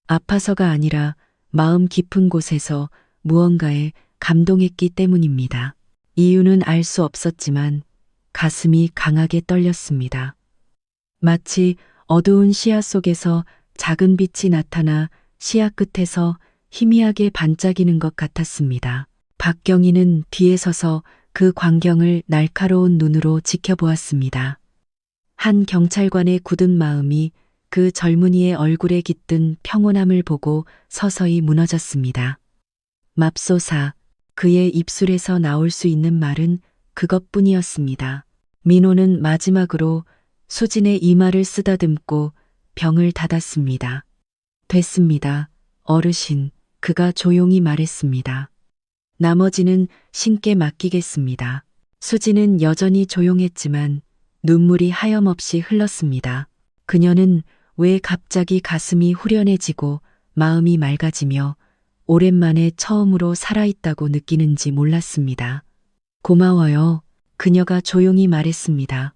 아파서가 아니라 마음 깊은 곳에서 무언가에 감동했기 때문입니다. 이유는 알 수 없었지만 가슴이 강하게 떨렸습니다. 마치 어두운 시야 속에서 작은 빛이 나타나 시야 끝에서 희미하게 반짝이는 것 같았습니다. 박경희는 뒤에 서서 그 광경을 날카로운 눈으로 지켜보았습니다. 한 경찰관의 굳은 마음이 그 젊은이의 얼굴에 깃든 평온함을 보고 서서히 무너졌습니다. 맙소사, 그의 입술에서 나올 수 있는 말은 그것뿐이었습니다. 민호는 마지막으로 수진의 이마를 쓰다듬고 병을 닫았습니다. 됐습니다, 어르신. 그가 조용히 말했습니다. 나머지는 신께 맡기겠습니다. 수지는 여전히 조용했지만 눈물이 하염없이 흘렀습니다. 그녀는 왜 갑자기 가슴이 후련해지고 마음이 맑아지며 오랜만에 처음으로 살아있다고 느끼는지 몰랐습니다. 고마워요. 그녀가 조용히 말했습니다.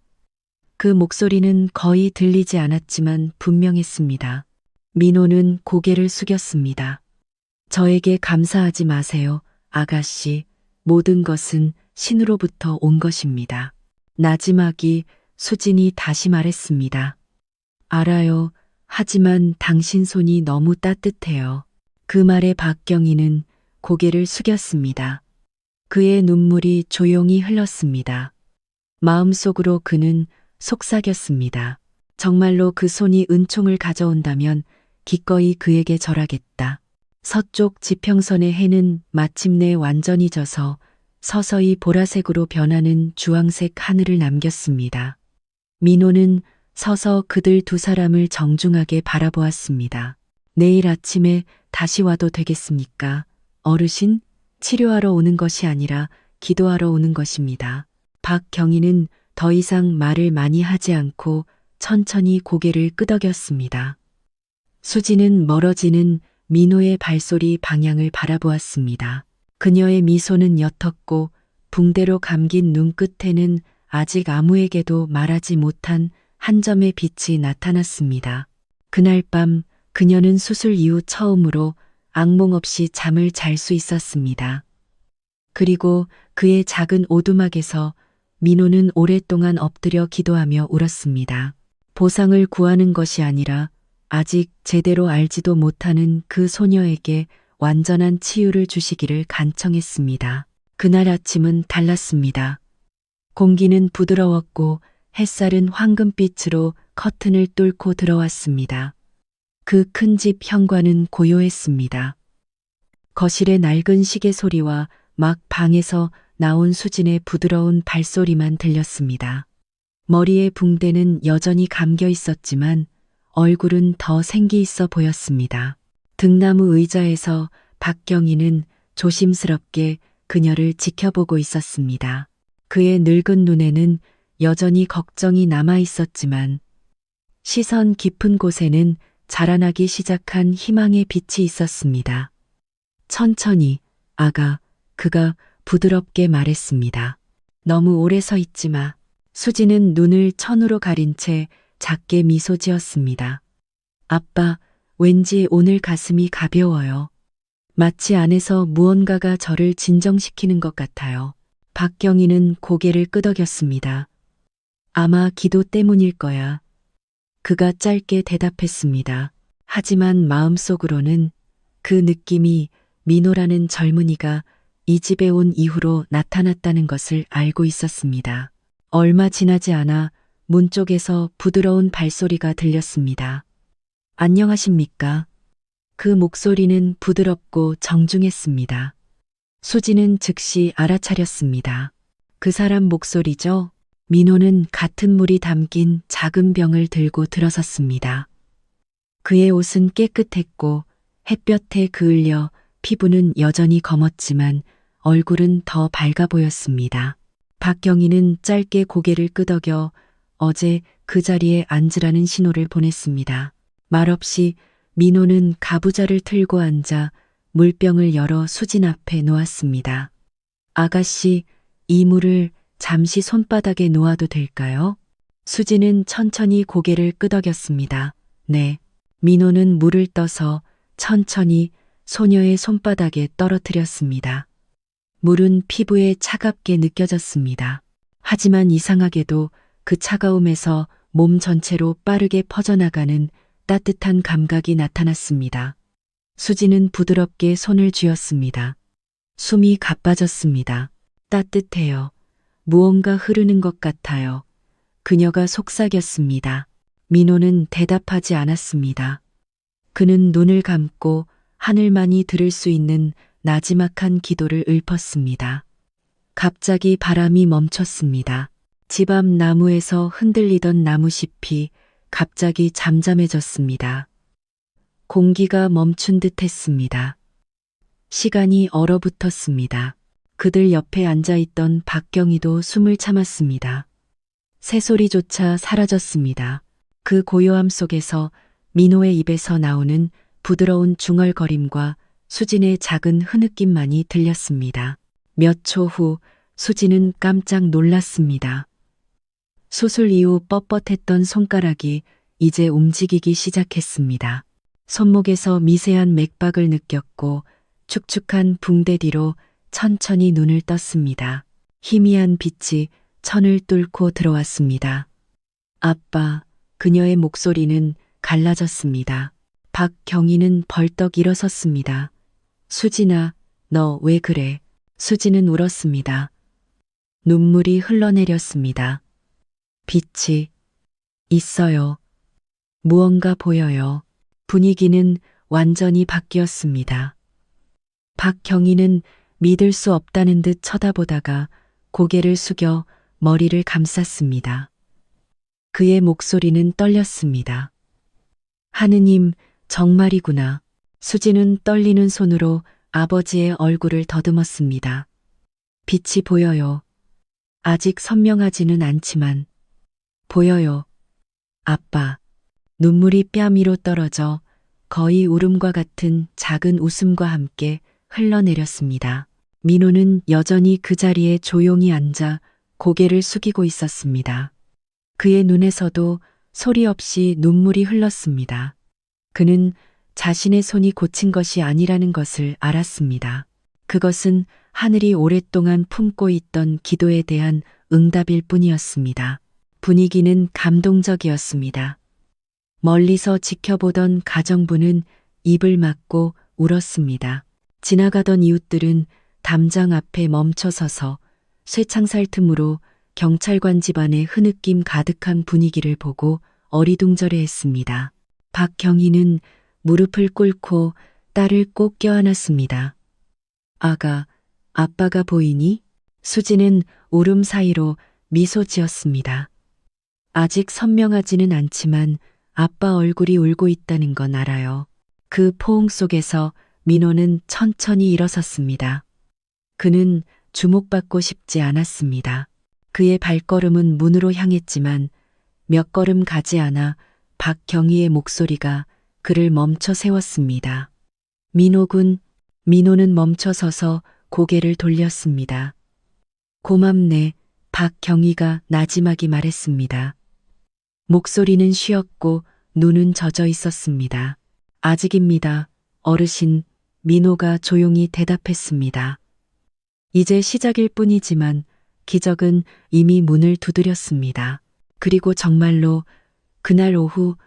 그 목소리는 거의 들리지 않았지만 분명했습니다. 민호는 고개를 숙였습니다. 저에게 감사하지 마세요, 아가씨. 모든 것은 신으로부터 온 것입니다. 나지막이 수진이 다시 말했습니다. 알아요. 하지만 당신 손이 너무 따뜻해요. 그 말에 박경희는 고개를 숙였습니다. 그의 눈물이 조용히 흘렀습니다. 마음속으로 그는 속삭였습니다. 정말로 그 손이 은총을 가져온다면 기꺼이 그에게 절하겠다. 서쪽 지평선의 해는 마침내 완전히 져서 서서히 보라색으로 변하는 주황색 하늘을 남겼습니다. 민호는 서서 그들 두 사람을 정중하게 바라보았습니다. 내일 아침에 다시 와도 되겠습니까? 어르신, 치료하러 오는 것이 아니라 기도하러 오는 것입니다. 박경희는 더 이상 말을 많이 하지 않고 천천히 고개를 끄덕였습니다. 수지는 멀어지는 민호의 발소리 방향을 바라보았습니다. 그녀의 미소는 옅었고 붕대로 감긴 눈끝에는 아직 아무에게도 말하지 못한 한 점의 빛이 나타났습니다. 그날 밤 그녀는 수술 이후 처음으로 악몽 없이 잠을 잘 수 있었습니다. 그리고 그의 작은 오두막에서 민호는 오랫동안 엎드려 기도하며 울었습니다. 보상을 구하는 것이 아니라 아직 제대로 알지도 못하는 그 소녀에게 완전한 치유를 주시기를 간청했습니다. 그날 아침은 달랐습니다. 공기는 부드러웠고 햇살은 황금빛으로 커튼을 뚫고 들어왔습니다. 그 큰 집 현관은 고요했습니다. 거실의 낡은 시계 소리와 막 방에서 나온 수진의 부드러운 발소리만 들렸습니다. 머리에 붕대는 여전히 감겨 있었지만 얼굴은 더 생기 있어 보였습니다. 등나무 의자에서 박경희는 조심스럽게 그녀를 지켜보고 있었습니다. 그의 늙은 눈에는 여전히 걱정이 남아 있었지만 시선 깊은 곳에는 자라나기 시작한 희망의 빛이 있었습니다. 천천히, 아가, 그가 부드럽게 말했습니다. 너무 오래 서 있지 마. 수지는 눈을 천으로 가린 채 작게 미소 지었습니다. 아빠, 왠지 오늘 가슴이 가벼워요. 마치 안에서 무언가가 저를 진정시키는 것 같아요. 박경희는 고개를 끄덕였습니다. 아마 기도 때문일 거야. 그가 짧게 대답했습니다. 하지만 마음속으로는 그 느낌이 민호라는 젊은이가 이 집에 온 이후로 나타났다는 것을 알고 있었습니다. 얼마 지나지 않아 문 쪽에서 부드러운 발소리가 들렸습니다. 안녕하십니까? 그 목소리는 부드럽고 정중했습니다. 수지는 즉시 알아차렸습니다. 그 사람 목소리죠? 민호는 같은 물이 담긴 작은 병을 들고 들어섰습니다. 그의 옷은 깨끗했고 햇볕에 그을려 피부는 여전히 검었지만 얼굴은 더 밝아 보였습니다. 박경희는 짧게 고개를 끄덕여 어제 그 자리에 앉으라는 신호를 보냈습니다. 말없이 민호는 가부좌를 틀고 앉아 물병을 열어 수진 앞에 놓았습니다. 아가씨, 이 물을 잠시 손바닥에 놓아도 될까요? 수진은 천천히 고개를 끄덕였습니다. 네. 민호는 물을 떠서 천천히 소녀의 손바닥에 떨어뜨렸습니다. 물은 피부에 차갑게 느껴졌습니다. 하지만 이상하게도 그 차가움에서 몸 전체로 빠르게 퍼져나가는 따뜻한 감각이 나타났습니다. 수지는 부드럽게 손을 쥐었습니다. 숨이 가빠졌습니다. 따뜻해요. 무언가 흐르는 것 같아요. 그녀가 속삭였습니다. 민호는 대답하지 않았습니다. 그는 눈을 감고 하늘만이 들을 수 있는 나지막한 기도를 읊었습니다. 갑자기 바람이 멈췄습니다. 집 앞 나무에서 흔들리던 나무잎이 갑자기 잠잠해졌습니다. 공기가 멈춘 듯 했습니다. 시간이 얼어붙었습니다. 그들 옆에 앉아있던 박경희도 숨을 참았습니다. 새소리조차 사라졌습니다. 그 고요함 속에서 민호의 입에서 나오는 부드러운 중얼거림과 수진의 작은 흐느낌만이 들렸습니다. 몇 초 후 수진은 깜짝 놀랐습니다. 수술 이후 뻣뻣했던 손가락이 이제 움직이기 시작했습니다. 손목에서 미세한 맥박을 느꼈고 축축한 붕대 뒤로 천천히 눈을 떴습니다. 희미한 빛이 천을 뚫고 들어왔습니다. 아빠, 그녀의 목소리는 갈라졌습니다. 박경희는 벌떡 일어섰습니다. 수진아, 너 왜 그래? 수진은 울었습니다. 눈물이 흘러내렸습니다. 빛이 있어요. 무언가 보여요. 분위기는 완전히 바뀌었습니다. 박경희는 믿을 수 없다는 듯 쳐다보다가 고개를 숙여 머리를 감쌌습니다. 그의 목소리는 떨렸습니다. 하느님, 정말이구나. 수지는 떨리는 손으로 아버지의 얼굴을 더듬었습니다. 빛이 보여요. 아직 선명하지는 않지만 보여요. 아빠. 눈물이 뺨 위로 떨어져 거의 울음과 같은 작은 웃음과 함께 흘러내렸습니다. 민호는 여전히 그 자리에 조용히 앉아 고개를 숙이고 있었습니다. 그의 눈에서도 소리 없이 눈물이 흘렀습니다. 그는 자신의 손이 고친 것이 아니라는 것을 알았습니다. 그것은 하늘이 오랫동안 품고 있던 기도에 대한 응답일 뿐이었습니다. 분위기는 감동적이었습니다. 멀리서 지켜보던 가정부는 입을 막고 울었습니다. 지나가던 이웃들은 담장 앞에 멈춰서서 쇠창살 틈으로 경찰관 집안의 흐느낌 가득한 분위기를 보고 어리둥절해했습니다. 박경희는 무릎을 꿇고 딸을 꼭 껴안았습니다. 아가, 아빠가 보이니? 수지는 울음 사이로 미소 지었습니다. 아직 선명하지는 않지만 아빠 얼굴이 울고 있다는 건 알아요. 그 포옹 속에서 민호는 천천히 일어섰습니다. 그는 주목받고 싶지 않았습니다. 그의 발걸음은 문으로 향했지만 몇 걸음 가지 않아 박경희의 목소리가 그를 멈춰 세웠습니다. 민호군, 민호는 멈춰서서 고개를 돌렸습니다. 고맙네, 박경희가 나지막이 말했습니다. 목소리는 쉬었고 눈은 젖어 있었습니다. 아직입니다, 어르신, 민호가 조용히 대답했습니다. 이제 시작일 뿐이지만 기적은 이미 문을 두드렸습니다. 그리고 정말로 그날 오후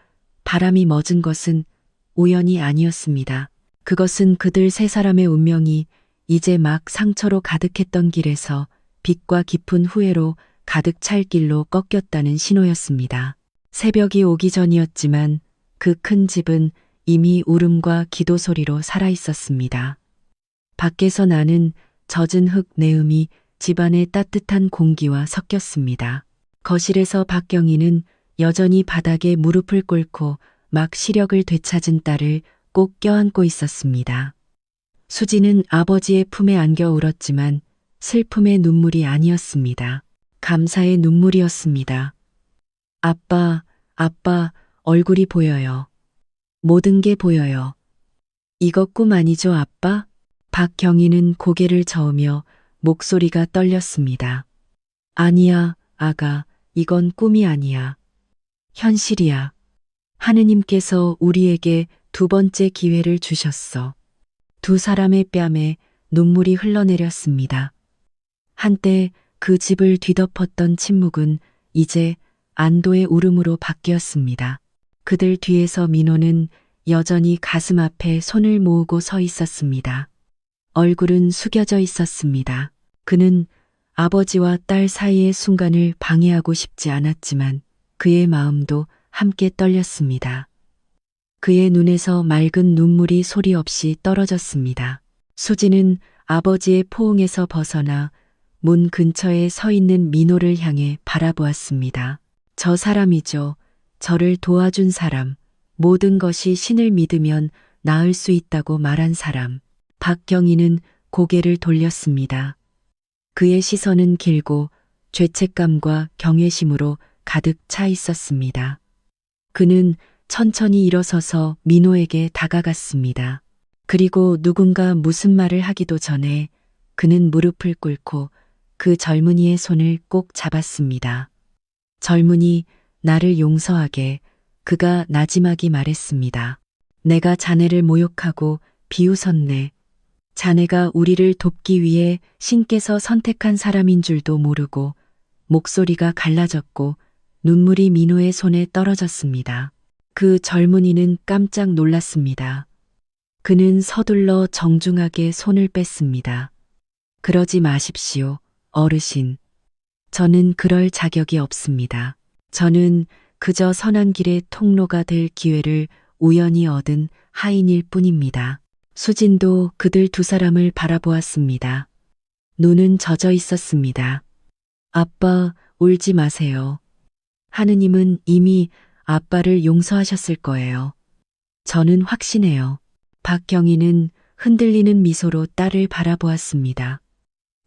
바람이 멎은 것은 우연이 아니었습니다. 그것은 그들 세 사람의 운명이 이제 막 상처로 가득했던 길에서 빛과 깊은 후회로 가득 찰 길로 꺾였다는 신호였습니다. 새벽이 오기 전이었지만 그 큰 집은 이미 울음과 기도 소리로 살아 있었습니다. 밖에서 나는 젖은 흙 내음이 집안의 따뜻한 공기와 섞였습니다. 거실에서 박경희는 여전히 바닥에 무릎을 꿇고 막 시력을 되찾은 딸을 꼭 껴안고 있었습니다. 수지는 아버지의 품에 안겨 울었지만 슬픔의 눈물이 아니었습니다. 감사의 눈물이었습니다. 아빠, 아빠, 얼굴이 보여요. 모든 게 보여요. 이거 꿈 아니죠, 아빠? 박경희는 고개를 저으며 목소리가 떨렸습니다. 아니야, 아가, 이건 꿈이 아니야. 현실이야. 하느님께서 우리에게 두 번째 기회를 주셨어. 두 사람의 뺨에 눈물이 흘러내렸습니다. 한때 그 집을 뒤덮었던 침묵은 이제 안도의 울음으로 바뀌었습니다. 그들 뒤에서 민호는 여전히 가슴 앞에 손을 모으고 서 있었습니다. 얼굴은 숙여져 있었습니다. 그는 아버지와 딸 사이의 순간을 방해하고 싶지 않았지만 그의 마음도 함께 떨렸습니다. 그의 눈에서 맑은 눈물이 소리 없이 떨어졌습니다. 수지는 아버지의 포옹에서 벗어나 문 근처에 서 있는 민호를 향해 바라보았습니다. 저 사람이죠. 저를 도와준 사람. 모든 것이 신을 믿으면 나을 수 있다고 말한 사람. 박경희는 고개를 돌렸습니다. 그의 시선은 길고 죄책감과 경외심으로 가득 차 있었습니다. 그는 천천히 일어서서 민호에게 다가갔습니다. 그리고 누군가 무슨 말을 하기도 전에 그는 무릎을 꿇고 그 젊은이의 손을 꼭 잡았습니다. 젊은이, 나를 용서하게. 그가 나지막이 말했습니다. 내가 자네를 모욕하고 비웃었네. 자네가 우리를 돕기 위해 신께서 선택한 사람인 줄도 모르고. 목소리가 갈라졌고 눈물이 민호의 손에 떨어졌습니다. 그 젊은이는 깜짝 놀랐습니다. 그는 서둘러 정중하게 손을 뺐습니다. 그러지 마십시오, 어르신. 저는 그럴 자격이 없습니다. 저는 그저 선한 길의 통로가 될 기회를 우연히 얻은 하인일 뿐입니다. 수진도 그들 두 사람을 바라보았습니다. 눈은 젖어 있었습니다. 아빠, 울지 마세요. 하느님은 이미 아빠를 용서하셨을 거예요. 저는 확신해요. 박경희는 흔들리는 미소로 딸을 바라보았습니다.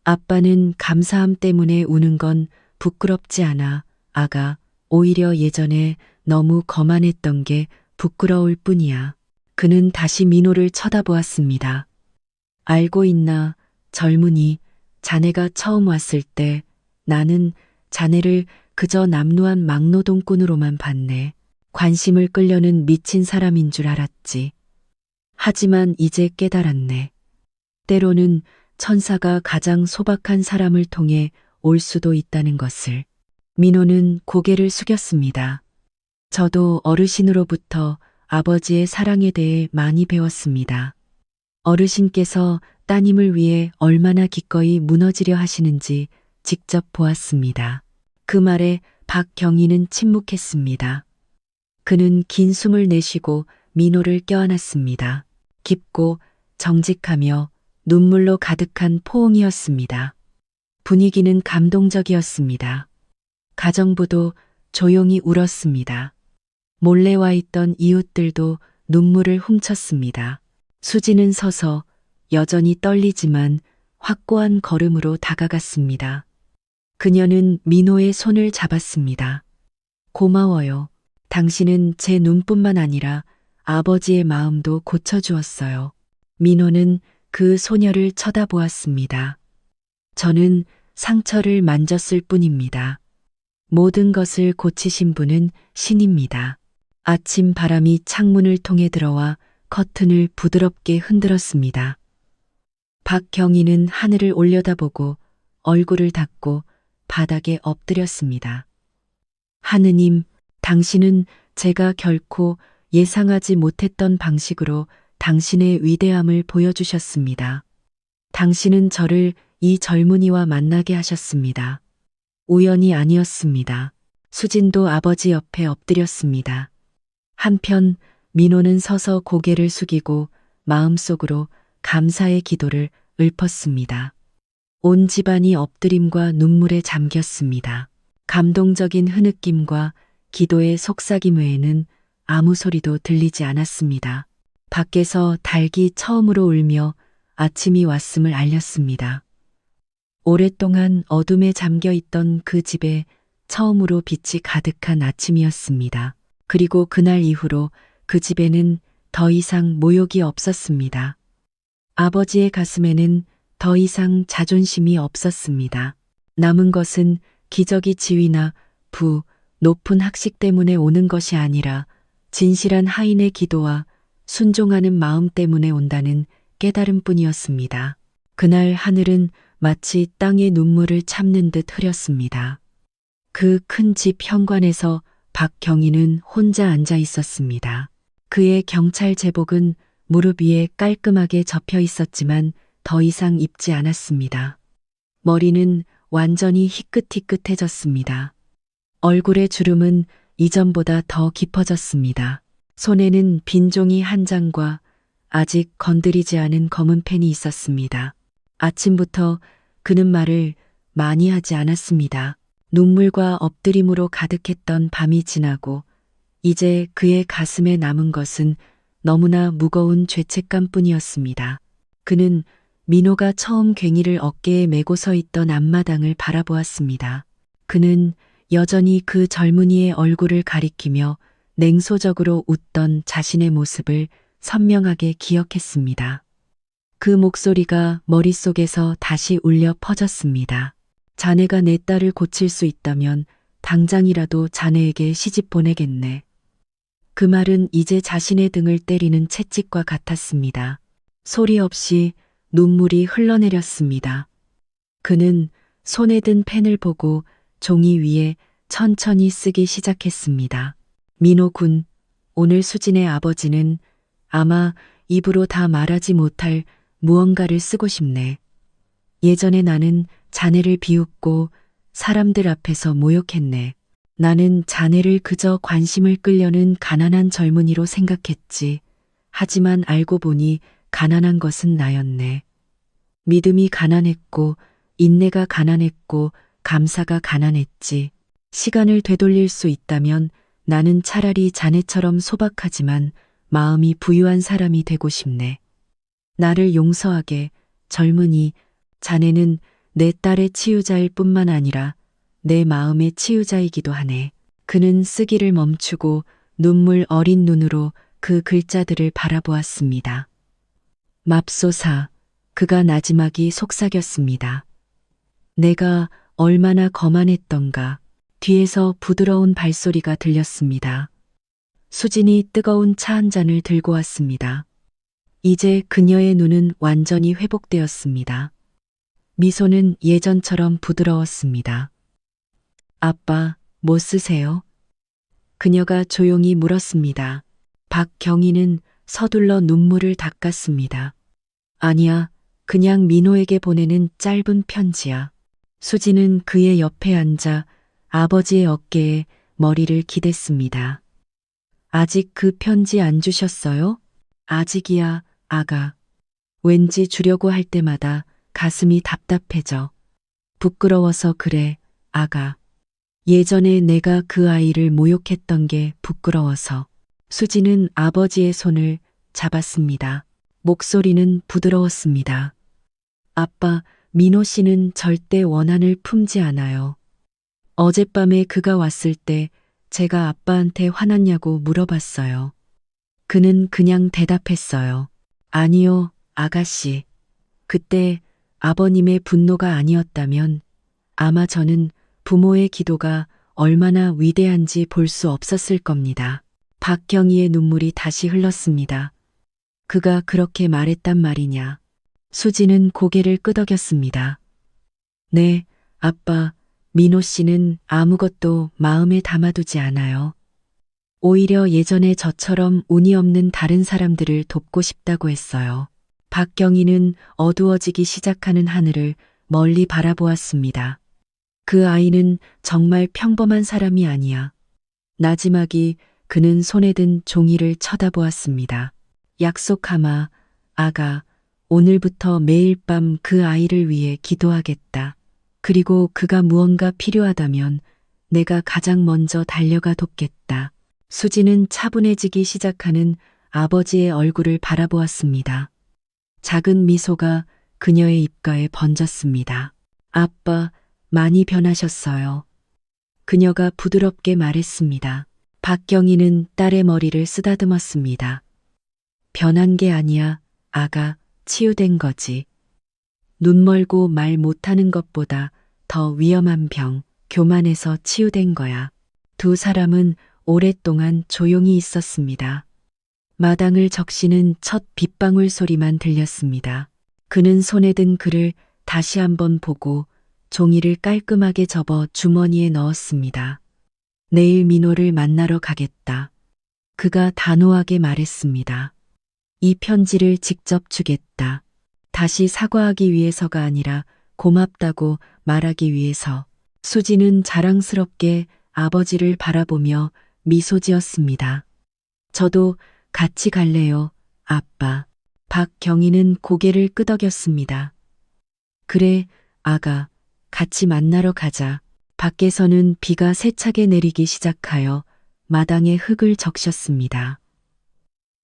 아빠는 감사함 때문에 우는 건 부끄럽지 않아, 아가. 오히려 예전에 너무 거만했던 게 부끄러울 뿐이야. 그는 다시 민호를 쳐다보았습니다. 알고 있나, 젊은이, 자네가 처음 왔을 때 나는 자네를 그저 남루한 막노동꾼으로만 봤네. 관심을 끌려는 미친 사람인 줄 알았지. 하지만 이제 깨달았네. 때로는 천사가 가장 소박한 사람을 통해 올 수도 있다는 것을. 민호는 고개를 숙였습니다. 저도 어르신으로부터 아버지의 사랑에 대해 많이 배웠습니다. 어르신께서 따님을 위해 얼마나 기꺼이 무너지려 하시는지 직접 보았습니다. 그 말에 박경희는 침묵했습니다. 그는 긴 숨을 내쉬고 민호를 껴안았습니다. 깊고 정직하며 눈물로 가득한 포옹이었습니다. 분위기는 감동적이었습니다. 가정부도 조용히 울었습니다. 몰래 와 있던 이웃들도 눈물을 훔쳤습니다. 수지는 서서 여전히 떨리지만 확고한 걸음으로 다가갔습니다. 그녀는 민호의 손을 잡았습니다. 고마워요. 당신은 제 눈뿐만 아니라 아버지의 마음도 고쳐주었어요. 민호는 그 소녀를 쳐다보았습니다. 저는 상처를 만졌을 뿐입니다. 모든 것을 고치신 분은 신입니다. 아침 바람이 창문을 통해 들어와 커튼을 부드럽게 흔들었습니다. 박경희는 하늘을 올려다보고 얼굴을 닫고 바닥에 엎드렸습니다. 하느님, 당신은 제가 결코 예상하지 못했던 방식으로 당신의 위대함을 보여주셨습니다. 당신은 저를 이 젊은이와 만나게 하셨습니다. 우연이 아니었습니다. 수진도 아버지 옆에 엎드렸습니다. 한편 민호는 서서 고개를 숙이고 마음속으로 감사의 기도를 읊었습니다. 온 집안이 엎드림과 눈물에 잠겼습니다. 감동적인 흐느낌과 기도의 속삭임 외에는 아무 소리도 들리지 않았습니다. 밖에서 닭이 처음으로 울며 아침이 왔음을 알렸습니다. 오랫동안 어둠에 잠겨 있던 그 집에 처음으로 빛이 가득한 아침이었습니다. 그리고 그날 이후로 그 집에는 더 이상 모욕이 없었습니다. 아버지의 가슴에는 더 이상 자존심이 없었습니다. 남은 것은 기저귀 지위나 높은 학식 때문에 오는 것이 아니라 진실한 하인의 기도와 순종하는 마음 때문에 온다는 깨달음뿐이었습니다. 그날 하늘은 마치 땅의 눈물을 참는 듯 흐렸습니다. 그 큰 집 현관에서 박경희는 혼자 앉아 있었습니다. 그의 경찰 제복은 무릎 위에 깔끔하게 접혀 있었지만 더 이상 입지 않았습니다. 머리는 완전히 희끗희끗해졌습니다. 얼굴의 주름은 이전보다 더 깊어졌습니다. 손에는 빈 종이 한 장과 아직 건드리지 않은 검은 펜이 있었습니다. 아침부터 그는 말을 많이 하지 않았습니다. 눈물과 엎드림으로 가득했던 밤이 지나고 이제 그의 가슴에 남은 것은 너무나 무거운 죄책감뿐이었습니다. 그는 민호가 처음 괭이를 어깨에 메고 서 있던 앞마당을 바라보았습니다. 그는 여전히 그 젊은이의 얼굴을 가리키며 냉소적으로 웃던 자신의 모습을 선명하게 기억했습니다. 그 목소리가 머릿속에서 다시 울려 퍼졌습니다. 자네가 내 딸을 고칠 수 있다면 당장이라도 자네에게 시집 보내겠네. 그 말은 이제 자신의 등을 때리는 채찍과 같았습니다. 소리 없이 눈물이 흘러내렸습니다. 그는 손에 든 펜을 보고 종이 위에 천천히 쓰기 시작했습니다. 민호 군, 오늘 수진의 아버지는 아마 입으로 다 말하지 못할 무언가를 쓰고 싶네. 예전에 나는 자네를 비웃고 사람들 앞에서 모욕했네. 나는 자네를 그저 관심을 끌려는 가난한 젊은이로 생각했지. 하지만 알고 보니 가난한 것은 나였네. 믿음이 가난했고 인내가 가난했고 감사가 가난했지. 시간을 되돌릴 수 있다면 나는 차라리 자네처럼 소박하지만 마음이 부유한 사람이 되고 싶네. 나를 용서하게, 젊은이. 자네는 내 딸의 치유자일 뿐만 아니라 내 마음의 치유자이기도 하네. 그는 쓰기를 멈추고 눈물 어린 눈으로 그 글자들을 바라보았습니다. 맙소사, 그가 나지막이 속삭였습니다. 내가 얼마나 거만했던가. 뒤에서 부드러운 발소리가 들렸습니다. 수진이 뜨거운 차 한 잔을 들고 왔습니다. 이제 그녀의 눈은 완전히 회복되었습니다. 미소는 예전처럼 부드러웠습니다. 아빠, 뭐 쓰세요? 그녀가 조용히 물었습니다. 박경희는 서둘러 눈물을 닦았습니다. 아니야, 그냥 민호에게 보내는 짧은 편지야. 수지는 그의 옆에 앉아 아버지의 어깨에 머리를 기댔습니다. 아직 그 편지 안 주셨어요? 아직이야, 아가. 왠지 주려고 할 때마다 가슴이 답답해져. 부끄러워서 그래, 아가. 예전에 내가 그 아이를 모욕했던 게 부끄러워서. 수지는 아버지의 손을 잡았습니다. 목소리는 부드러웠습니다. 아빠, 민호 씨는 절대 원한을 품지 않아요. 어젯밤에 그가 왔을 때 제가 아빠한테 화났냐고 물어봤어요. 그는 그냥 대답했어요. 아니요, 아가씨. 그때 아버님의 분노가 아니었다면 아마 저는 부모의 기도가 얼마나 위대한지 볼 수 없었을 겁니다. 박경희의 눈물이 다시 흘렀습니다. 그가 그렇게 말했단 말이냐. 수지는 고개를 끄덕였습니다. 네, 아빠, 민호 씨는 아무것도 마음에 담아두지 않아요. 오히려 예전에 저처럼 운이 없는 다른 사람들을 돕고 싶다고 했어요. 박경희는 어두워지기 시작하는 하늘을 멀리 바라보았습니다. 그 아이는 정말 평범한 사람이 아니야. 나지막이 그는 손에 든 종이를 쳐다보았습니다. 약속하마, 아가. 오늘부터 매일 밤 그 아이를 위해 기도하겠다. 그리고 그가 무언가 필요하다면 내가 가장 먼저 달려가 돕겠다. 수지는 차분해지기 시작하는 아버지의 얼굴을 바라보았습니다. 작은 미소가 그녀의 입가에 번졌습니다. 아빠, 많이 변하셨어요. 그녀가 부드럽게 말했습니다. 박경희는 딸의 머리를 쓰다듬었습니다. 변한 게 아니야, 아가, 치유된 거지. 눈 멀고 말 못하는 것보다 더 위험한 병, 교만에서 치유된 거야. 두 사람은 오랫동안 조용히 있었습니다. 마당을 적시는 첫 빗방울 소리만 들렸습니다. 그는 손에 든 글을 다시 한번 보고 종이를 깔끔하게 접어 주머니에 넣었습니다. 내일 민호를 만나러 가겠다. 그가 단호하게 말했습니다. 이 편지를 직접 주겠다. 다시 사과하기 위해서가 아니라 고맙다고 말하기 위해서. 수지는 자랑스럽게 아버지를 바라보며 미소 지었습니다. 저도 같이 갈래요, 아빠. 박경희는 고개를 끄덕였습니다. 그래, 아가. 같이 만나러 가자. 밖에서는 비가 세차게 내리기 시작하여 마당에 흙을 적셨습니다.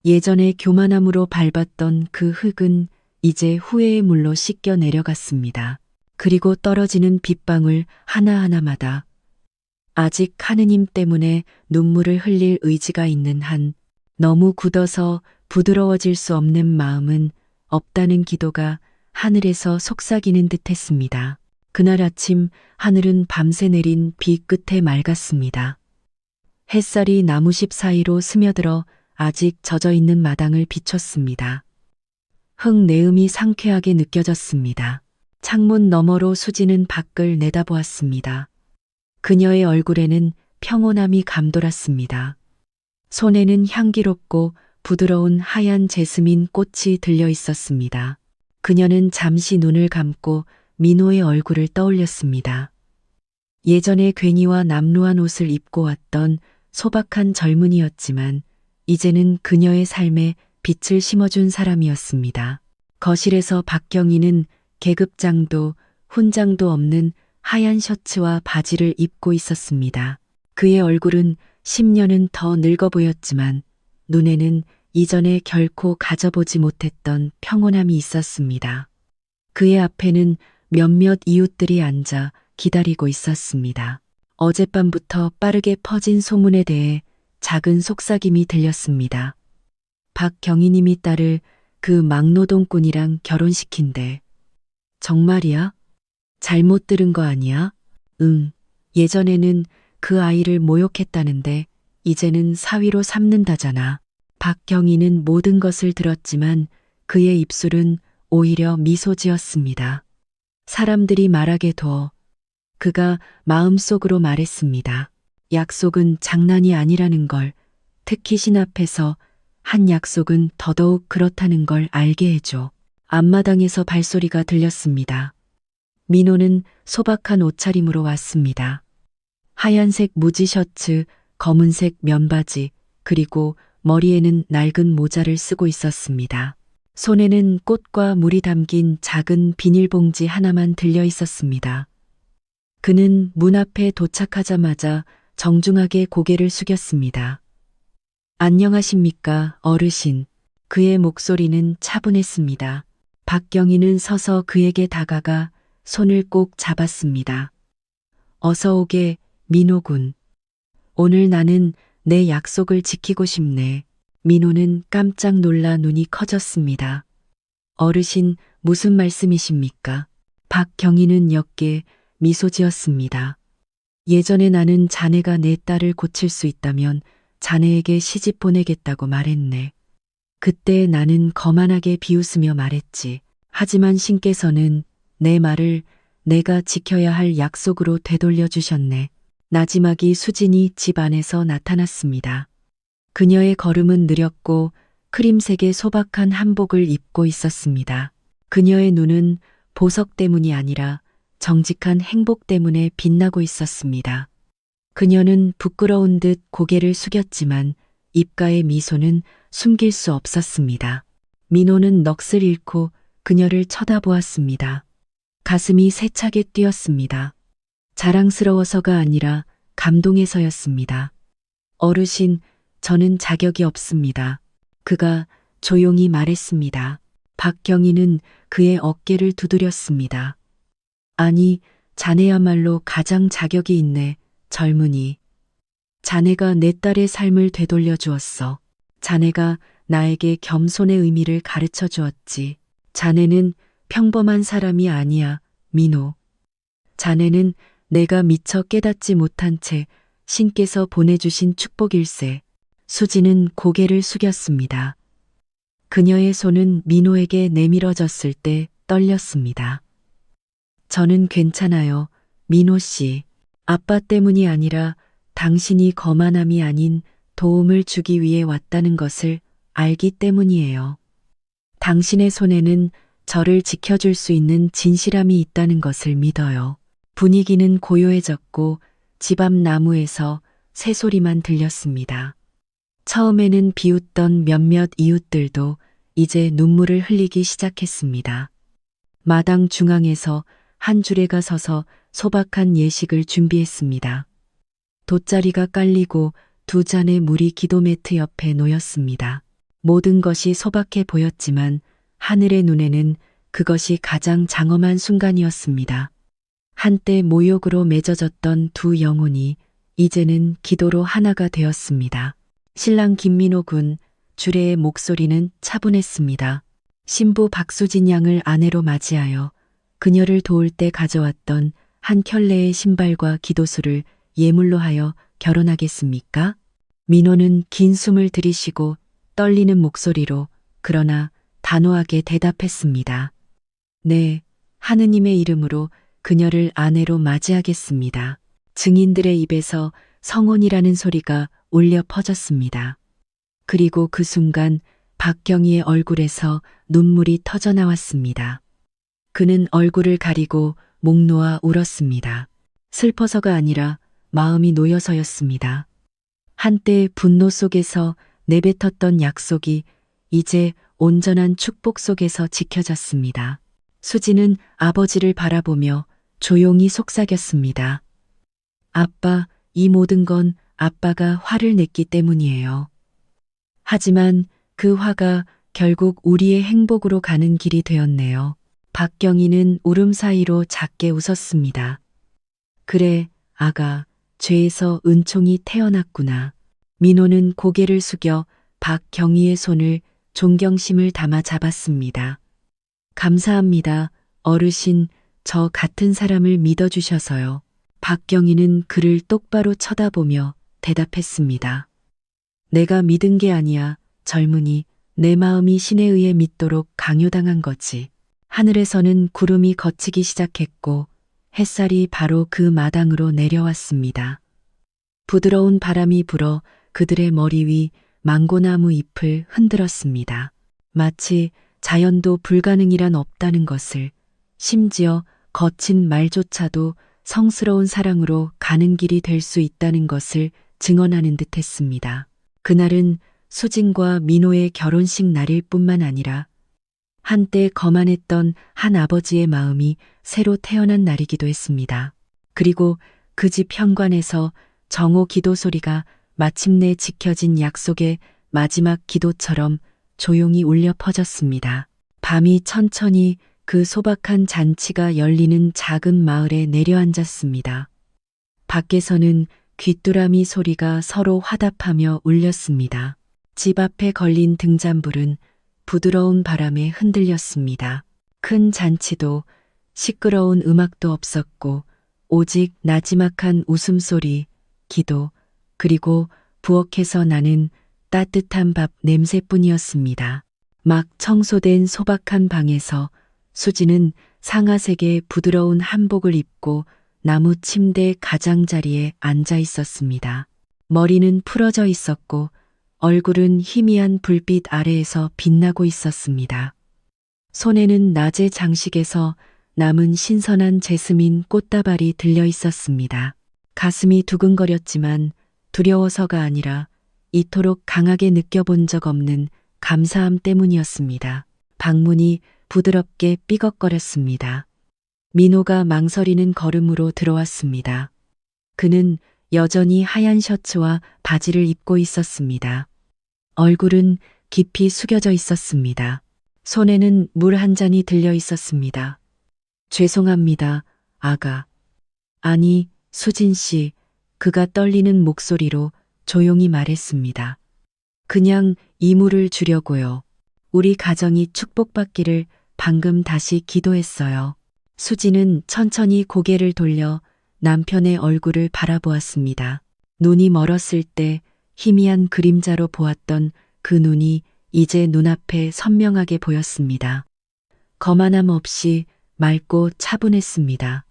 예전에 교만함으로 밟았던 그 흙은 이제 후회의 물로 씻겨 내려갔습니다. 그리고 떨어지는 빗방울 하나하나마다 아직 하느님 때문에 눈물을 흘릴 의지가 있는 한 너무 굳어서 부드러워질 수 없는 마음은 없다는 기도가 하늘에서 속삭이는 듯했습니다. 그날 아침 하늘은 밤새 내린 비 끝에 맑았습니다. 햇살이 나무십 사이로 스며들어 아직 젖어있는 마당을 비췄습니다. 흙 내음이 상쾌하게 느껴졌습니다. 창문 너머로 수지는 밖을 내다보았습니다. 그녀의 얼굴에는 평온함이 감돌았습니다. 손에는 향기롭고 부드러운 하얀 제스민 꽃이 들려 있었습니다. 그녀는 잠시 눈을 감고 민호의 얼굴을 떠올렸습니다. 예전에 괜히와 남루한 옷을 입고 왔던 소박한 젊은이였지만 이제는 그녀의 삶에 빛을 심어준 사람이었습니다. 거실에서 박경희는 계급장도 훈장도 없는 하얀 셔츠와 바지를 입고 있었습니다. 그의 얼굴은 10년은 더 늙어 보였지만 눈에는 이전에 결코 가져보지 못했던 평온함이 있었습니다. 그의 앞에는 몇몇 이웃들이 앉아 기다리고 있었습니다. 어젯밤부터 빠르게 퍼진 소문에 대해 작은 속삭임이 들렸습니다. 박경희님이 딸을 그 막노동꾼이랑 결혼시킨대. 정말이야? 잘못 들은 거 아니야? 응. 예전에는 그 아이를 모욕했다는데 이제는 사위로 삼는다잖아. 박경희는 모든 것을 들었지만 그의 입술은 오히려 미소 지었습니다. 사람들이 말하게 둬. 그가 마음속으로 말했습니다. 약속은 장난이 아니라는 걸, 특히 신 앞에서 한 약속은 더더욱 그렇다는 걸 알게 해줘. 앞마당에서 발소리가 들렸습니다. 민호는 소박한 옷차림으로 왔습니다. 하얀색 무지 셔츠, 검은색 면바지, 그리고 머리에는 낡은 모자를 쓰고 있었습니다. 손에는 꽃과 물이 담긴 작은 비닐봉지 하나만 들려 있었습니다. 그는 문 앞에 도착하자마자 정중하게 고개를 숙였습니다. 안녕하십니까, 어르신. 그의 목소리는 차분했습니다. 박경희는 서서 그에게 다가가 손을 꼭 잡았습니다. 어서 오게, 민호군. 오늘 나는 내 약속을 지키고 싶네. 민호는 깜짝 놀라 눈이 커졌습니다. 어르신, 무슨 말씀이십니까? 박경희는 옅게 미소 지었습니다. 예전에 나는 자네가 내 딸을 고칠 수 있다면 자네에게 시집 보내겠다고 말했네. 그때 나는 거만하게 비웃으며 말했지. 하지만 신께서는 내 말을 내가 지켜야 할 약속으로 되돌려 주셨네. 나지막이 수진이 집 안에서 나타났습니다. 그녀의 걸음은 느렸고 크림색의 소박한 한복을 입고 있었습니다. 그녀의 눈은 보석 때문이 아니라 정직한 행복 때문에 빛나고 있었습니다. 그녀는 부끄러운 듯 고개를 숙였지만 입가의 미소는 숨길 수 없었습니다. 민호는 넋을 잃고 그녀를 쳐다보았습니다. 가슴이 세차게 뛰었습니다. 자랑스러워서가 아니라 감동해서였습니다. 어르신, 저는 자격이 없습니다. 그가 조용히 말했습니다. 박경희는 그의 어깨를 두드렸습니다. 아니, 자네야말로 가장 자격이 있네, 젊은이. 자네가 내 딸의 삶을 되돌려 주었어. 자네가 나에게 겸손의 의미를 가르쳐 주었지. 자네는 평범한 사람이 아니야, 민호. 자네는 내가 미처 깨닫지 못한 채 신께서 보내주신 축복일세. 수지는 고개를 숙였습니다. 그녀의 손은 민호에게 내밀어졌을 때 떨렸습니다. 저는 괜찮아요, 민호 씨. 아빠 때문이 아니라 당신이 거만함이 아닌 도움을 주기 위해 왔다는 것을 알기 때문이에요. 당신의 손에는 저를 지켜줄 수 있는 진실함이 있다는 것을 믿어요. 분위기는 고요해졌고 집 앞 나무에서 새소리만 들렸습니다. 처음에는 비웃던 몇몇 이웃들도 이제 눈물을 흘리기 시작했습니다. 마당 중앙에서 한 주례가 서서 소박한 예식을 준비했습니다. 돗자리가 깔리고 두 잔의 물이 기도 매트 옆에 놓였습니다. 모든 것이 소박해 보였지만 하늘의 눈에는 그것이 가장 장엄한 순간이었습니다. 한때 모욕으로 맺어졌던 두 영혼이 이제는 기도로 하나가 되었습니다. 신랑 김민호 군, 주례의 목소리는 차분했습니다. 신부 박수진 양을 아내로 맞이하여 그녀를 도울 때 가져왔던 한 켤레의 신발과 기도수를 예물로 하여 결혼하겠습니까? 민호는 긴 숨을 들이쉬고 떨리는 목소리로 그러나 단호하게 대답했습니다. 네, 하느님의 이름으로 그녀를 아내로 맞이하겠습니다. 증인들의 입에서 성혼이라는 소리가 울려 퍼졌습니다. 그리고 그 순간 박경희의 얼굴에서 눈물이 터져 나왔습니다. 그는 얼굴을 가리고 목 놓아 울었습니다. 슬퍼서가 아니라 마음이 놓여서였습니다. 한때 분노 속에서 내뱉었던 약속이 이제 온전한 축복 속에서 지켜졌습니다. 수지는 아버지를 바라보며 조용히 속삭였습니다. 아빠, 이 모든 건 아빠가 화를 냈기 때문이에요. 하지만 그 화가 결국 우리의 행복으로 가는 길이 되었네요. 박경희는 울음 사이로 작게 웃었습니다. 그래, 아가, 죄에서 은총이 태어났구나. 민호는 고개를 숙여 박경희의 손을 존경심을 담아 잡았습니다. 감사합니다, 어르신, 저 같은 사람을 믿어주셔서요. 박경희는 그를 똑바로 쳐다보며 대답했습니다. 내가 믿은 게 아니야, 젊은이. 내 마음이 신에 의해 믿도록 강요당한 거지. 하늘에서는 구름이 걷히기 시작했고 햇살이 바로 그 마당으로 내려왔습니다. 부드러운 바람이 불어 그들의 머리 위 망고나무 잎을 흔들었습니다. 마치 자연도 불가능이란 없다는 것을, 심지어 거친 말조차도 성스러운 사랑으로 가는 길이 될 수 있다는 것을 증언하는 듯 했습니다. 그날은 수진과 민호의 결혼식 날일 뿐만 아니라 한때 거만했던 한 아버지의 마음이 새로 태어난 날이기도 했습니다. 그리고 그 집 현관에서 정오 기도 소리가 마침내 지켜진 약속의 마지막 기도처럼 조용히 울려 퍼졌습니다. 밤이 천천히 그 소박한 잔치가 열리는 작은 마을에 내려앉았습니다. 밖에서는 귀뚜라미 소리가 서로 화답하며 울렸습니다. 집 앞에 걸린 등잔불은 부드러운 바람에 흔들렸습니다. 큰 잔치도 시끄러운 음악도 없었고 오직 나지막한 웃음소리, 기도, 그리고 부엌에서 나는 따뜻한 밥 냄새뿐이었습니다. 막 청소된 소박한 방에서 수지는 상아색의 부드러운 한복을 입고 나무 침대 가장자리에 앉아 있었습니다. 머리는 풀어져 있었고 얼굴은 희미한 불빛 아래에서 빛나고 있었습니다. 손에는 낮의 장식에서 남은 신선한 제스민 꽃다발이 들려 있었습니다. 가슴이 두근거렸지만 두려워서가 아니라 이토록 강하게 느껴본 적 없는 감사함 때문이었습니다. 방문이 부드럽게 삐걱거렸습니다. 민호가 망설이는 걸음으로 들어왔습니다. 그는 여전히 하얀 셔츠와 바지를 입고 있었습니다. 얼굴은 깊이 숙여져 있었습니다. 손에는 물 한 잔이 들려 있었습니다. 죄송합니다, 아가. 아니, 수진 씨, 그가 떨리는 목소리로 조용히 말했습니다. 그냥 이물을 주려고요. 우리 가정이 축복받기를 방금 다시 기도했어요. 수지는 천천히 고개를 돌려 남편의 얼굴을 바라보았습니다. 눈이 멀었을 때 희미한 그림자로 보았던 그 눈이 이제 눈앞에 선명하게 보였습니다. 거만함 없이 맑고 차분했습니다.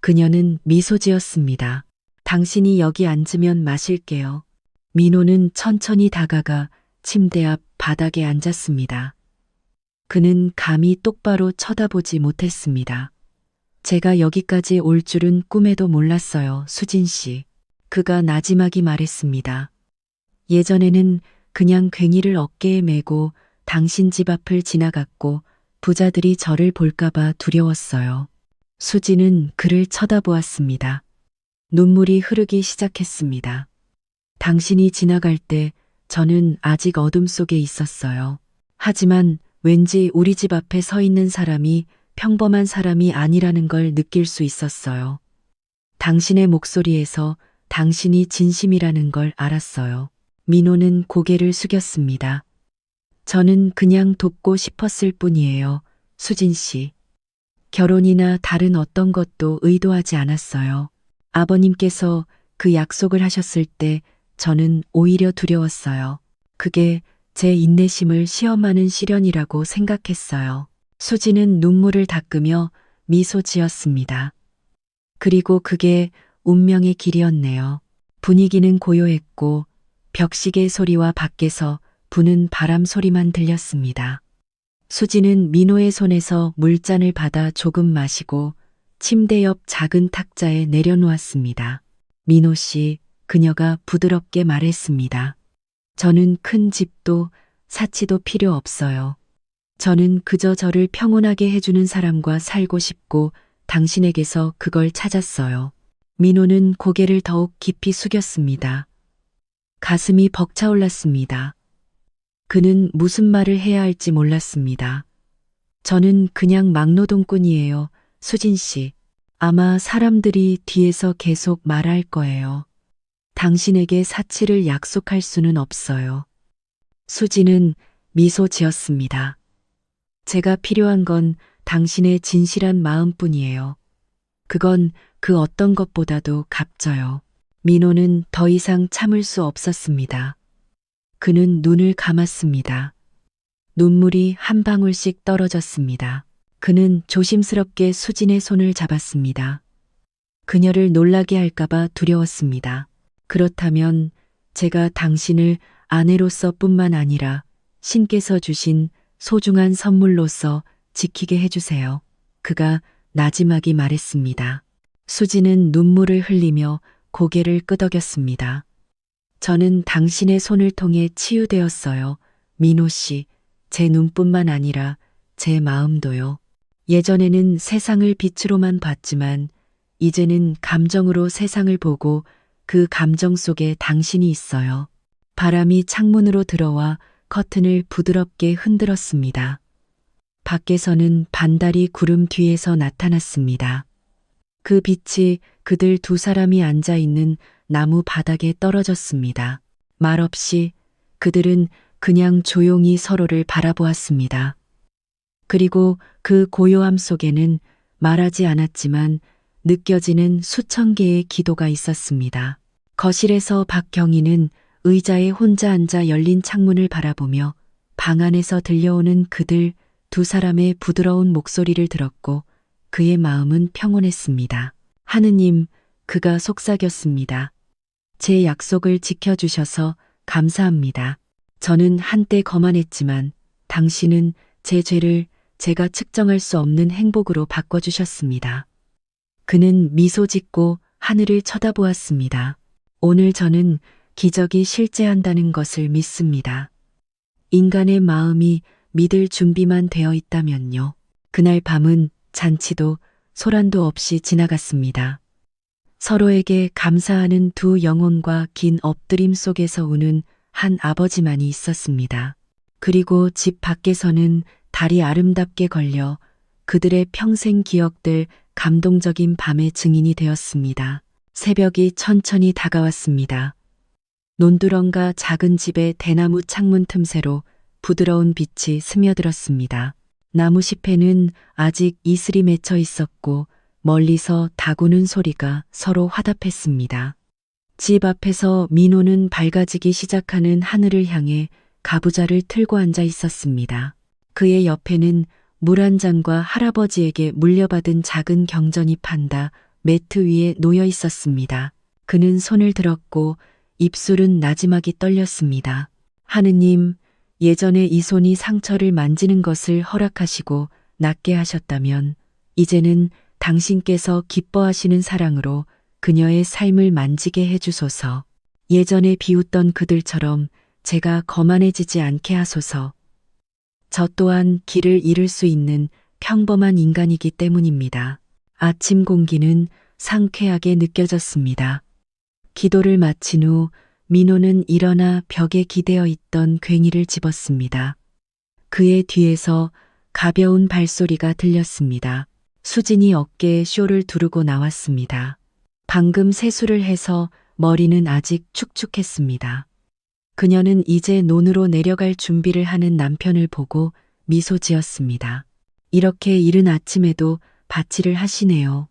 그녀는 미소 지었습니다. 당신이 여기 앉으면 마실게요. 민호는 천천히 다가가 침대 앞 바닥에 앉았습니다. 그는 감히 똑바로 쳐다보지 못했습니다. 제가 여기까지 올 줄은 꿈에도 몰랐어요, 수진 씨. 그가 나지막이 말했습니다. 예전에는 그냥 괭이를 어깨에 메고 당신 집 앞을 지나갔고 부자들이 저를 볼까봐 두려웠어요. 수지는 그를 쳐다보았습니다. 눈물이 흐르기 시작했습니다. 당신이 지나갈 때 저는 아직 어둠 속에 있었어요. 하지만 왠지 우리 집 앞에 서 있는 사람이 평범한 사람이 아니라는 걸 느낄 수 있었어요. 당신의 목소리에서 당신이 진심이라는 걸 알았어요. 민호는 고개를 숙였습니다. 저는 그냥 돕고 싶었을 뿐이에요, 수진 씨. 결혼이나 다른 어떤 것도 의도하지 않았어요. 아버님께서 그 약속을 하셨을 때 저는 오히려 두려웠어요. 그게 제 인내심을 시험하는 시련이라고 생각했어요. 수지는 눈물을 닦으며 미소 지었습니다. 그리고 그게 운명의 길이었네요. 분위기는 고요했고 벽시계 소리와 밖에서 부는 바람 소리만 들렸습니다. 수지는 민호의 손에서 물잔을 받아 조금 마시고 침대 옆 작은 탁자에 내려놓았습니다. 민호 씨, 그녀가 부드럽게 말했습니다. 저는 큰 집도 사치도 필요 없어요. 저는 그저 저를 평온하게 해주는 사람과 살고 싶고 당신에게서 그걸 찾았어요. 민호는 고개를 더욱 깊이 숙였습니다. 가슴이 벅차올랐습니다. 그는 무슨 말을 해야 할지 몰랐습니다. 저는 그냥 막노동꾼이에요, 수진 씨. 아마 사람들이 뒤에서 계속 말할 거예요. 당신에게 사치를 약속할 수는 없어요. 수지는 미소 지었습니다. 제가 필요한 건 당신의 진실한 마음뿐이에요. 그건 그 어떤 것보다도 값져요. 민호는 더 이상 참을 수 없었습니다. 그는 눈을 감았습니다. 눈물이 한 방울씩 떨어졌습니다. 그는 조심스럽게 수진의 손을 잡았습니다. 그녀를 놀라게 할까봐 두려웠습니다. 그렇다면 제가 당신을 아내로서 뿐만 아니라 신께서 주신 소중한 선물로서 지키게 해주세요. 그가 나지막이 말했습니다. 수지는 눈물을 흘리며 고개를 끄덕였습니다. 저는 당신의 손을 통해 치유되었어요. 민호 씨, 제 눈뿐만 아니라 제 마음도요. 예전에는 세상을 빛으로만 봤지만 이제는 감정으로 세상을 보고 그 감정 속에 당신이 있어요. 바람이 창문으로 들어와 커튼을 부드럽게 흔들었습니다. 밖에서는 반달이 구름 뒤에서 나타났습니다. 그 빛이 그들 두 사람이 앉아 있는 나무 바닥에 떨어졌습니다. 말없이 그들은 그냥 조용히 서로를 바라보았습니다. 그리고 그 고요함 속에는 말하지 않았지만 느껴지는 수천 개의 기도가 있었습니다. 거실에서 박경희는 의자에 혼자 앉아 열린 창문을 바라보며 방 안에서 들려오는 그들 두 사람의 부드러운 목소리를 들었고 그의 마음은 평온했습니다. 하느님, 그가 속삭였습니다. 제 약속을 지켜주셔서 감사합니다. 저는 한때 거만했지만 당신은 제 죄를 제가 측정할 수 없는 행복으로 바꿔주셨습니다. 그는 미소 짓고 하늘을 쳐다보았습니다. 오늘 저는 기적이 실제한다는 것을 믿습니다. 인간의 마음이 믿을 준비만 되어 있다면요. 그날 밤은 잔치도 소란도 없이 지나갔습니다. 서로에게 감사하는 두 영혼과 긴 엎드림 속에서 우는 한 아버지만이 있었습니다. 그리고 집 밖에서는 달이 아름답게 걸려 그들의 평생 기억들 감동적인 밤의 증인이 되었습니다. 새벽이 천천히 다가왔습니다. 논두렁과 작은 집의 대나무 창문 틈새로 부드러운 빛이 스며들었습니다. 나무 잎에는 아직 이슬이 맺혀 있었고 멀리서 다구는 소리가 서로 화답했습니다. 집 앞에서 민호는 밝아지기 시작하는 하늘을 향해 가부좌를 틀고 앉아 있었습니다. 그의 옆에는 물 한 잔과 할아버지에게 물려받은 작은 경전이 판다 매트 위에 놓여 있었습니다. 그는 손을 들었고 입술은 나지막이 떨렸습니다. 하느님, 예전에 이 손이 상처를 만지는 것을 허락하시고 낫게 하셨다면 이제는 당신께서 기뻐하시는 사랑으로 그녀의 삶을 만지게 해주소서. 예전에 비웃던 그들처럼 제가 거만해지지 않게 하소서. 저 또한 길을 잃을 수 있는 평범한 인간이기 때문입니다. 아침 공기는 상쾌하게 느껴졌습니다. 기도를 마친 후 민호는 일어나 벽에 기대어 있던 괭이를 집었습니다. 그의 뒤에서 가벼운 발소리가 들렸습니다. 수진이 어깨에 쇼를 두르고 나왔습니다. 방금 세수를 해서 머리는 아직 축축했습니다. 그녀는 이제 논으로 내려갈 준비를 하는 남편을 보고 미소 지었습니다. 이렇게 이른 아침에도 밭일을 하시네요.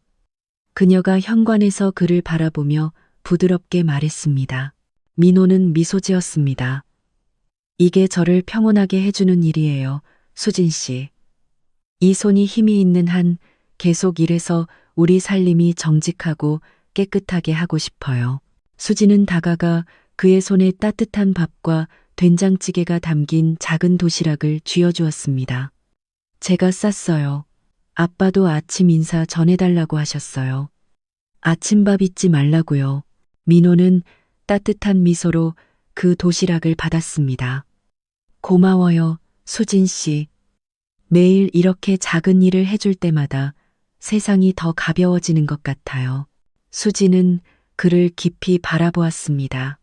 그녀가 현관에서 그를 바라보며 부드럽게 말했습니다. 민호는 미소 지었습니다. 이게 저를 평온하게 해주는 일이에요, 수진 씨. 이 손이 힘이 있는 한 계속 일해서 우리 살림이 정직하고 깨끗하게 하고 싶어요. 수진은 다가가 그의 손에 따뜻한 밥과 된장찌개가 담긴 작은 도시락을 쥐어주었습니다. 제가 쌌어요. 아빠도 아침 인사 전해달라고 하셨어요. 아침밥 잊지 말라고요. 민호는 따뜻한 미소로 그 도시락을 받았습니다. 고마워요, 수진 씨. 매일 이렇게 작은 일을 해줄 때마다 세상이 더 가벼워지는 것 같아요. 수진은 그를 깊이 바라보았습니다.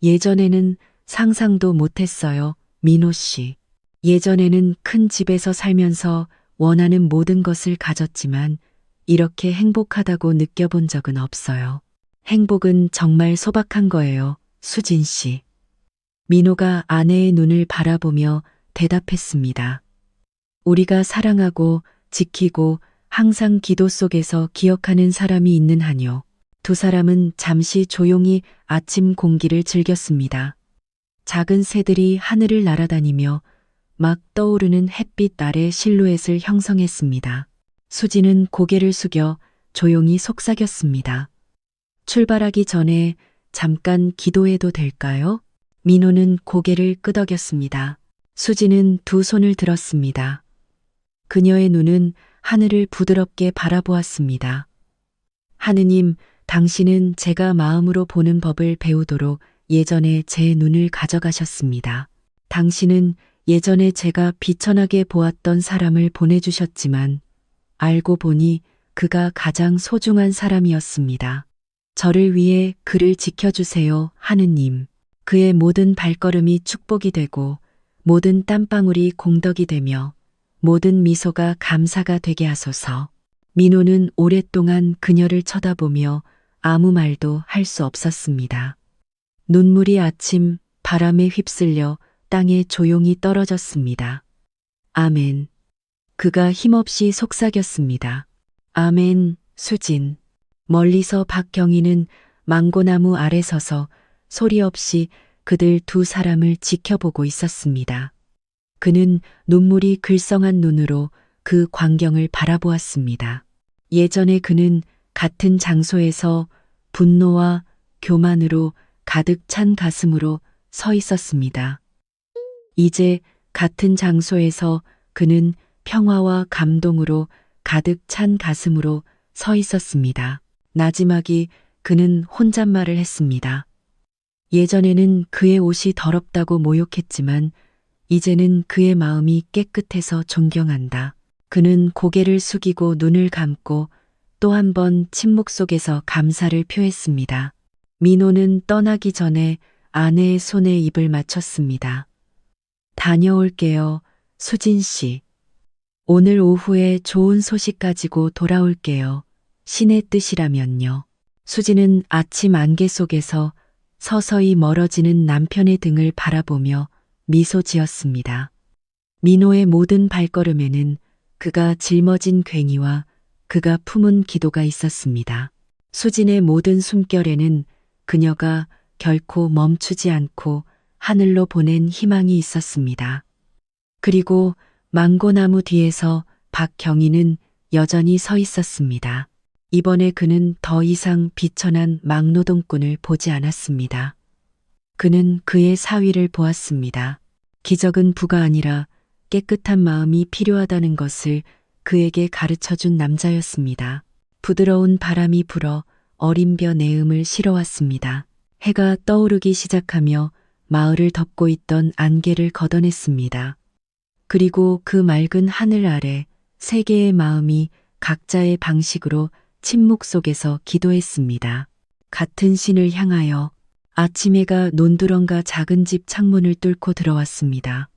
예전에는 상상도 못했어요, 민호 씨. 예전에는 큰 집에서 살면서 원하는 모든 것을 가졌지만 이렇게 행복하다고 느껴본 적은 없어요. 행복은 정말 소박한 거예요, 수진 씨. 민호가 아내의 눈을 바라보며 대답했습니다. 우리가 사랑하고 지키고 항상 기도 속에서 기억하는 사람이 있는 한요. 두 사람은 잠시 조용히 아침 공기를 즐겼습니다. 작은 새들이 하늘을 날아다니며 막 떠오르는 햇빛 아래 실루엣을 형성했습니다. 수지는 고개를 숙여 조용히 속삭였습니다. 출발하기 전에 잠깐 기도해도 될까요? 민호는 고개를 끄덕였습니다. 수지는 두 손을 들었습니다. 그녀의 눈은 하늘을 부드럽게 바라보았습니다. 하느님, 당신은 제가 마음으로 보는 법을 배우도록 예전에 제 눈을 가져가셨습니다. 당신은 예전에 제가 비천하게 보았던 사람을 보내주셨지만 알고 보니 그가 가장 소중한 사람이었습니다. 저를 위해 그를 지켜주세요, 하느님. 그의 모든 발걸음이 축복이 되고 모든 땀방울이 공덕이 되며 모든 미소가 감사가 되게 하소서. 민호는 오랫동안 그녀를 쳐다보며 아무 말도 할 수 없었습니다. 눈물이 아침 바람에 휩쓸려 땅에 조용히 떨어졌습니다. 아멘. 그가 힘없이 속삭였습니다. 아멘, 수진. 멀리서 박경희는 망고나무 아래 서서 소리 없이 그들 두 사람을 지켜보고 있었습니다. 그는 눈물이 글썽한 눈으로 그 광경을 바라보았습니다. 예전에 그는 같은 장소에서 분노와 교만으로 가득 찬 가슴으로 서 있었습니다. 이제 같은 장소에서 그는 평화와 감동으로 가득 찬 가슴으로 서 있었습니다. 나지막이 그는 혼잣말을 했습니다. 예전에는 그의 옷이 더럽다고 모욕했지만 이제는 그의 마음이 깨끗해서 존경한다. 그는 고개를 숙이고 눈을 감고 또 한 번 침묵 속에서 감사를 표했습니다. 민호는 떠나기 전에 아내의 손에 입을 맞췄습니다. 다녀올게요, 수진 씨. 오늘 오후에 좋은 소식 가지고 돌아올게요. 신의 뜻이라면요. 수진은 아침 안개 속에서 서서히 멀어지는 남편의 등을 바라보며 미소 지었습니다. 민호의 모든 발걸음에는 그가 짊어진 괭이와 그가 품은 기도가 있었습니다. 수진의 모든 숨결에는 그녀가 결코 멈추지 않고 하늘로 보낸 희망이 있었습니다. 그리고 망고나무 뒤에서 박경희는 여전히 서 있었습니다. 이번에 그는 더 이상 비천한 막노동꾼을 보지 않았습니다. 그는 그의 사위를 보았습니다. 기적은 부가 아니라 깨끗한 마음이 필요하다는 것을 그에게 가르쳐준 남자였습니다. 부드러운 바람이 불어 어린벼 내음을 실어왔습니다. 해가 떠오르기 시작하며 마을을 덮고 있던 안개를 걷어냈습니다. 그리고 그 맑은 하늘 아래 세 개의 마음이 각자의 방식으로 침묵 속에서 기도했습니다. 같은 신을 향하여. 아침 해가 논두렁과 작은 집 창문을 뚫고 들어왔습니다.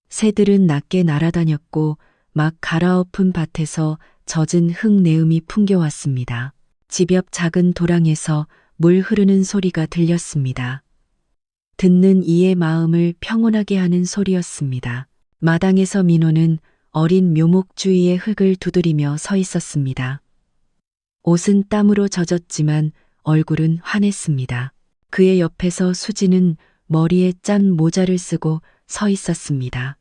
새들은 낮게 날아다녔고 막 갈아엎은 밭에서 젖은 흙 내음이 풍겨왔습니다. 집 옆 작은 도랑에서 물 흐르는 소리가 들렸습니다. 듣는 이의 마음을 평온하게 하는 소리였습니다. 마당에서 민호는 어린 묘목 주위의 흙을 두드리며 서 있었습니다. 옷은 땀으로 젖었지만 얼굴은 환했습니다. 그의 옆에서 수지는 머리에 짠 모자를 쓰고 서 있었습니다.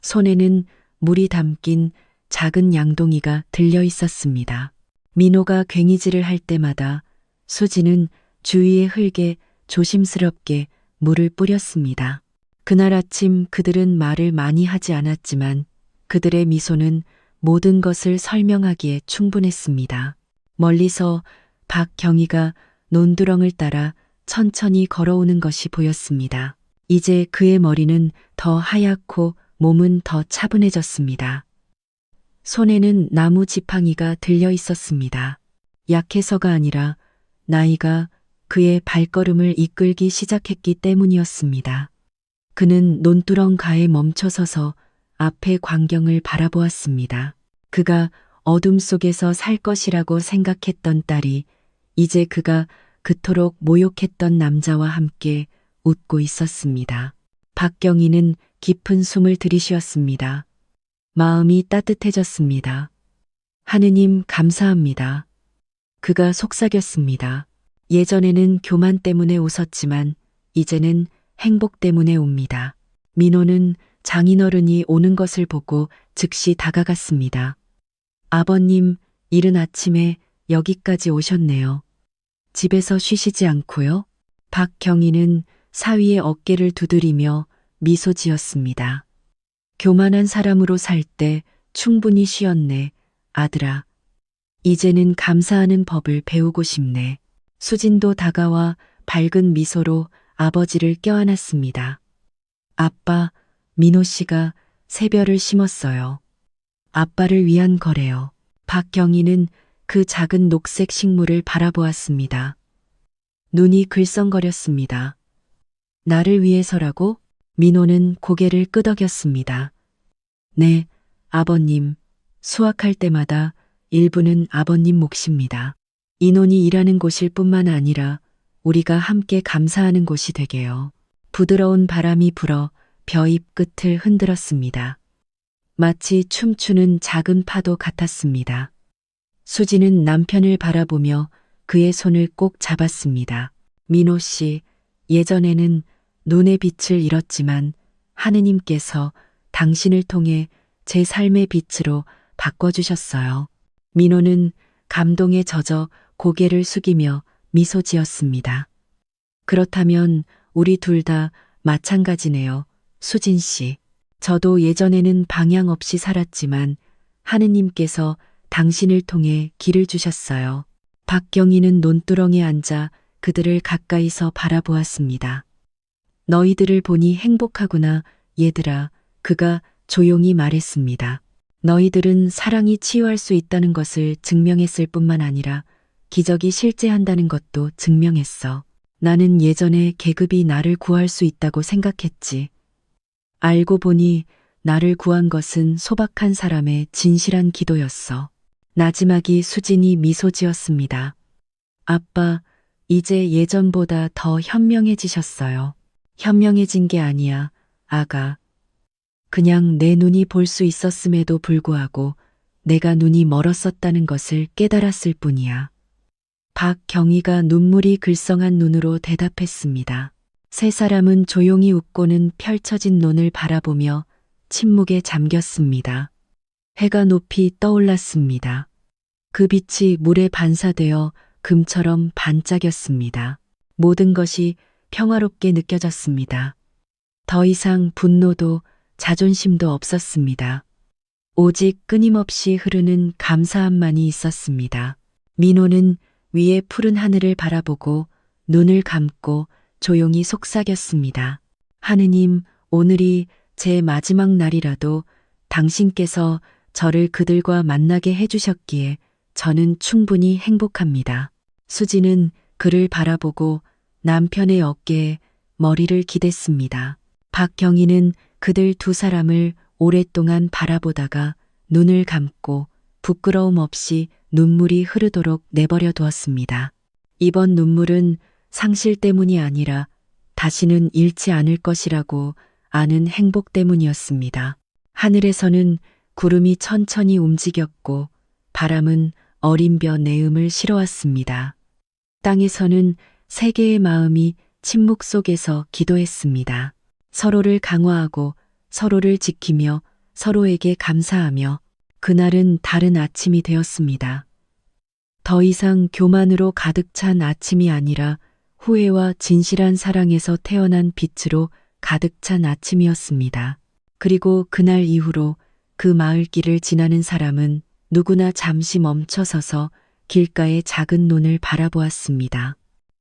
손에는 물이 담긴 작은 양동이가 들려 있었습니다. 민호가 괭이질을 할 때마다 수지는 주위의 흙에 조심스럽게 물을 뿌렸습니다. 그날 아침 그들은 말을 많이 하지 않았지만 그들의 미소는 모든 것을 설명하기에 충분했습니다. 멀리서 박경희가 논두렁을 따라 천천히 걸어오는 것이 보였습니다. 이제 그의 머리는 더 하얗고 몸은 더 차분해졌습니다. 손에는 나무 지팡이가 들려 있었습니다. 약해서가 아니라 나이가 그의 발걸음을 이끌기 시작했기 때문이었습니다. 그는 논두렁 가에 멈춰서서 앞의 광경을 바라보았습니다. 그가 어둠 속에서 살 것이라고 생각했던 딸이 이제 그가 그토록 모욕했던 남자와 함께 웃고 있었습니다. 박경희는 깊은 숨을 들이쉬었습니다. 마음이 따뜻해졌습니다. 하느님 감사합니다. 그가 속삭였습니다. 예전에는 교만 때문에 웃었지만 이제는 행복 때문에 웁니다. 민호는 장인어른이 오는 것을 보고 즉시 다가갔습니다. 아버님, 이른 아침에 여기까지 오셨네요. 집에서 쉬시지 않고요? 박경희는 사위의 어깨를 두드리며 미소 지었습니다. 교만한 사람으로 살 때 충분히 쉬었네, 아들아. 이제는 감사하는 법을 배우고 싶네. 수진도 다가와 밝은 미소로 아버지를 껴안았습니다. 아빠, 민호 씨가 새별을 심었어요. 아빠를 위한 거래요. 박경희는 그 작은 녹색 식물을 바라보았습니다. 눈이 글썽거렸습니다. 나를 위해서라고? 민호는 고개를 끄덕였습니다. 네, 아버님. 수확할 때마다 일부는 아버님 몫입니다. 인원이 일하는 곳일 뿐만 아니라 우리가 함께 감사하는 곳이 되게요. 부드러운 바람이 불어 벼잎 끝을 흔들었습니다. 마치 춤추는 작은 파도 같았습니다. 수지는 남편을 바라보며 그의 손을 꼭 잡았습니다. 민호 씨, 예전에는 눈의 빛을 잃었지만 하느님께서 당신을 통해 제 삶의 빛으로 바꿔주셨어요. 민호는 감동에 젖어 고개를 숙이며 미소 지었습니다. 그렇다면 우리 둘 다 마찬가지네요, 수진 씨. 저도 예전에는 방향 없이 살았지만 하느님께서 당신을 통해 길을 주셨어요. 박경희는 논두렁에 앉아 그들을 가까이서 바라보았습니다. 너희들을 보니 행복하구나, 얘들아. 그가 조용히 말했습니다. 너희들은 사랑이 치유할 수 있다는 것을 증명했을 뿐만 아니라 기적이 실제한다는 것도 증명했어. 나는 예전에 계급이 나를 구할 수 있다고 생각했지. 알고 보니 나를 구한 것은 소박한 사람의 진실한 기도였어. 나지막이 수진이 미소 지었습니다. 아빠, 이제 예전보다 더 현명해지셨어요. 현명해진 게 아니야, 아가. 그냥 내 눈이 볼 수 있었음에도 불구하고 내가 눈이 멀었었다는 것을 깨달았을 뿐이야. 박경희가 눈물이 글썽한 눈으로 대답했습니다. 세 사람은 조용히 웃고는 펼쳐진 논을 바라보며 침묵에 잠겼습니다. 해가 높이 떠올랐습니다. 그 빛이 물에 반사되어 금처럼 반짝였습니다. 모든 것이 평화롭게 느껴졌습니다. 더 이상 분노도 자존심도 없었습니다. 오직 끊임없이 흐르는 감사함만이 있었습니다. 민호는 위에 푸른 하늘을 바라보고 눈을 감고 조용히 속삭였습니다. 하느님, 오늘이 제 마지막 날이라도 당신께서 저를 그들과 만나게 해주셨기에 저는 충분히 행복합니다. 수지는 그를 바라보고 남편의 어깨에 머리를 기댔습니다. 박경희는 그들 두 사람을 오랫동안 바라보다가 눈을 감고 부끄러움 없이 눈물이 흐르도록 내버려 두었습니다. 이번 눈물은 상실 때문이 아니라 다시는 잃지 않을 것이라고 아는 행복 때문이었습니다. 하늘에서는 구름이 천천히 움직였고 바람은 어린 벼 내음을 실어왔습니다. 땅에서는 세 개의 마음이 침묵 속에서 기도했습니다. 서로를 강화하고 서로를 지키며 서로에게 감사하며 그날은 다른 아침이 되었습니다. 더 이상 교만으로 가득 찬 아침이 아니라 후회와 진실한 사랑에서 태어난 빛으로 가득 찬 아침이었습니다. 그리고 그날 이후로 그 마을길을 지나는 사람은 누구나 잠시 멈춰서서 길가의 작은 논을 바라보았습니다.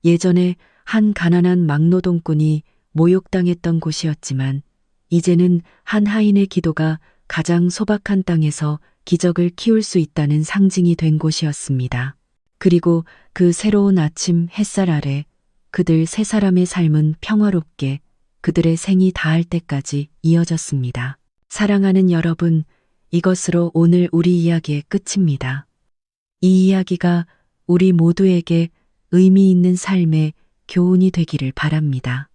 예전에 한 가난한 막노동꾼이 모욕당했던 곳이었지만 이제는 한 하인의 기도가 가장 소박한 땅에서 기적을 키울 수 있다는 상징이 된 곳이었습니다. 그리고 그 새로운 아침 햇살 아래 그들 세 사람의 삶은 평화롭게 그들의 생이 다할 때까지 이어졌습니다. 사랑하는 여러분, 이것으로 오늘 우리 이야기의 끝입니다. 이 이야기가 우리 모두에게 의미 있는 삶의 교훈이 되기를 바랍니다.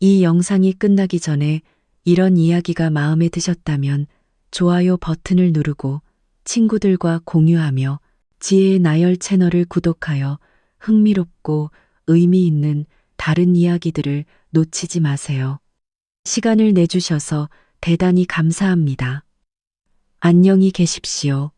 이 영상이 끝나기 전에 이런 이야기가 마음에 드셨다면 좋아요 버튼을 누르고 친구들과 공유하며 지혜의 나열 채널을 구독하여 흥미롭고 의미 있는 다른 이야기들을 놓치지 마세요. 시간을 내주셔서 대단히 감사합니다. 안녕히 계십시오.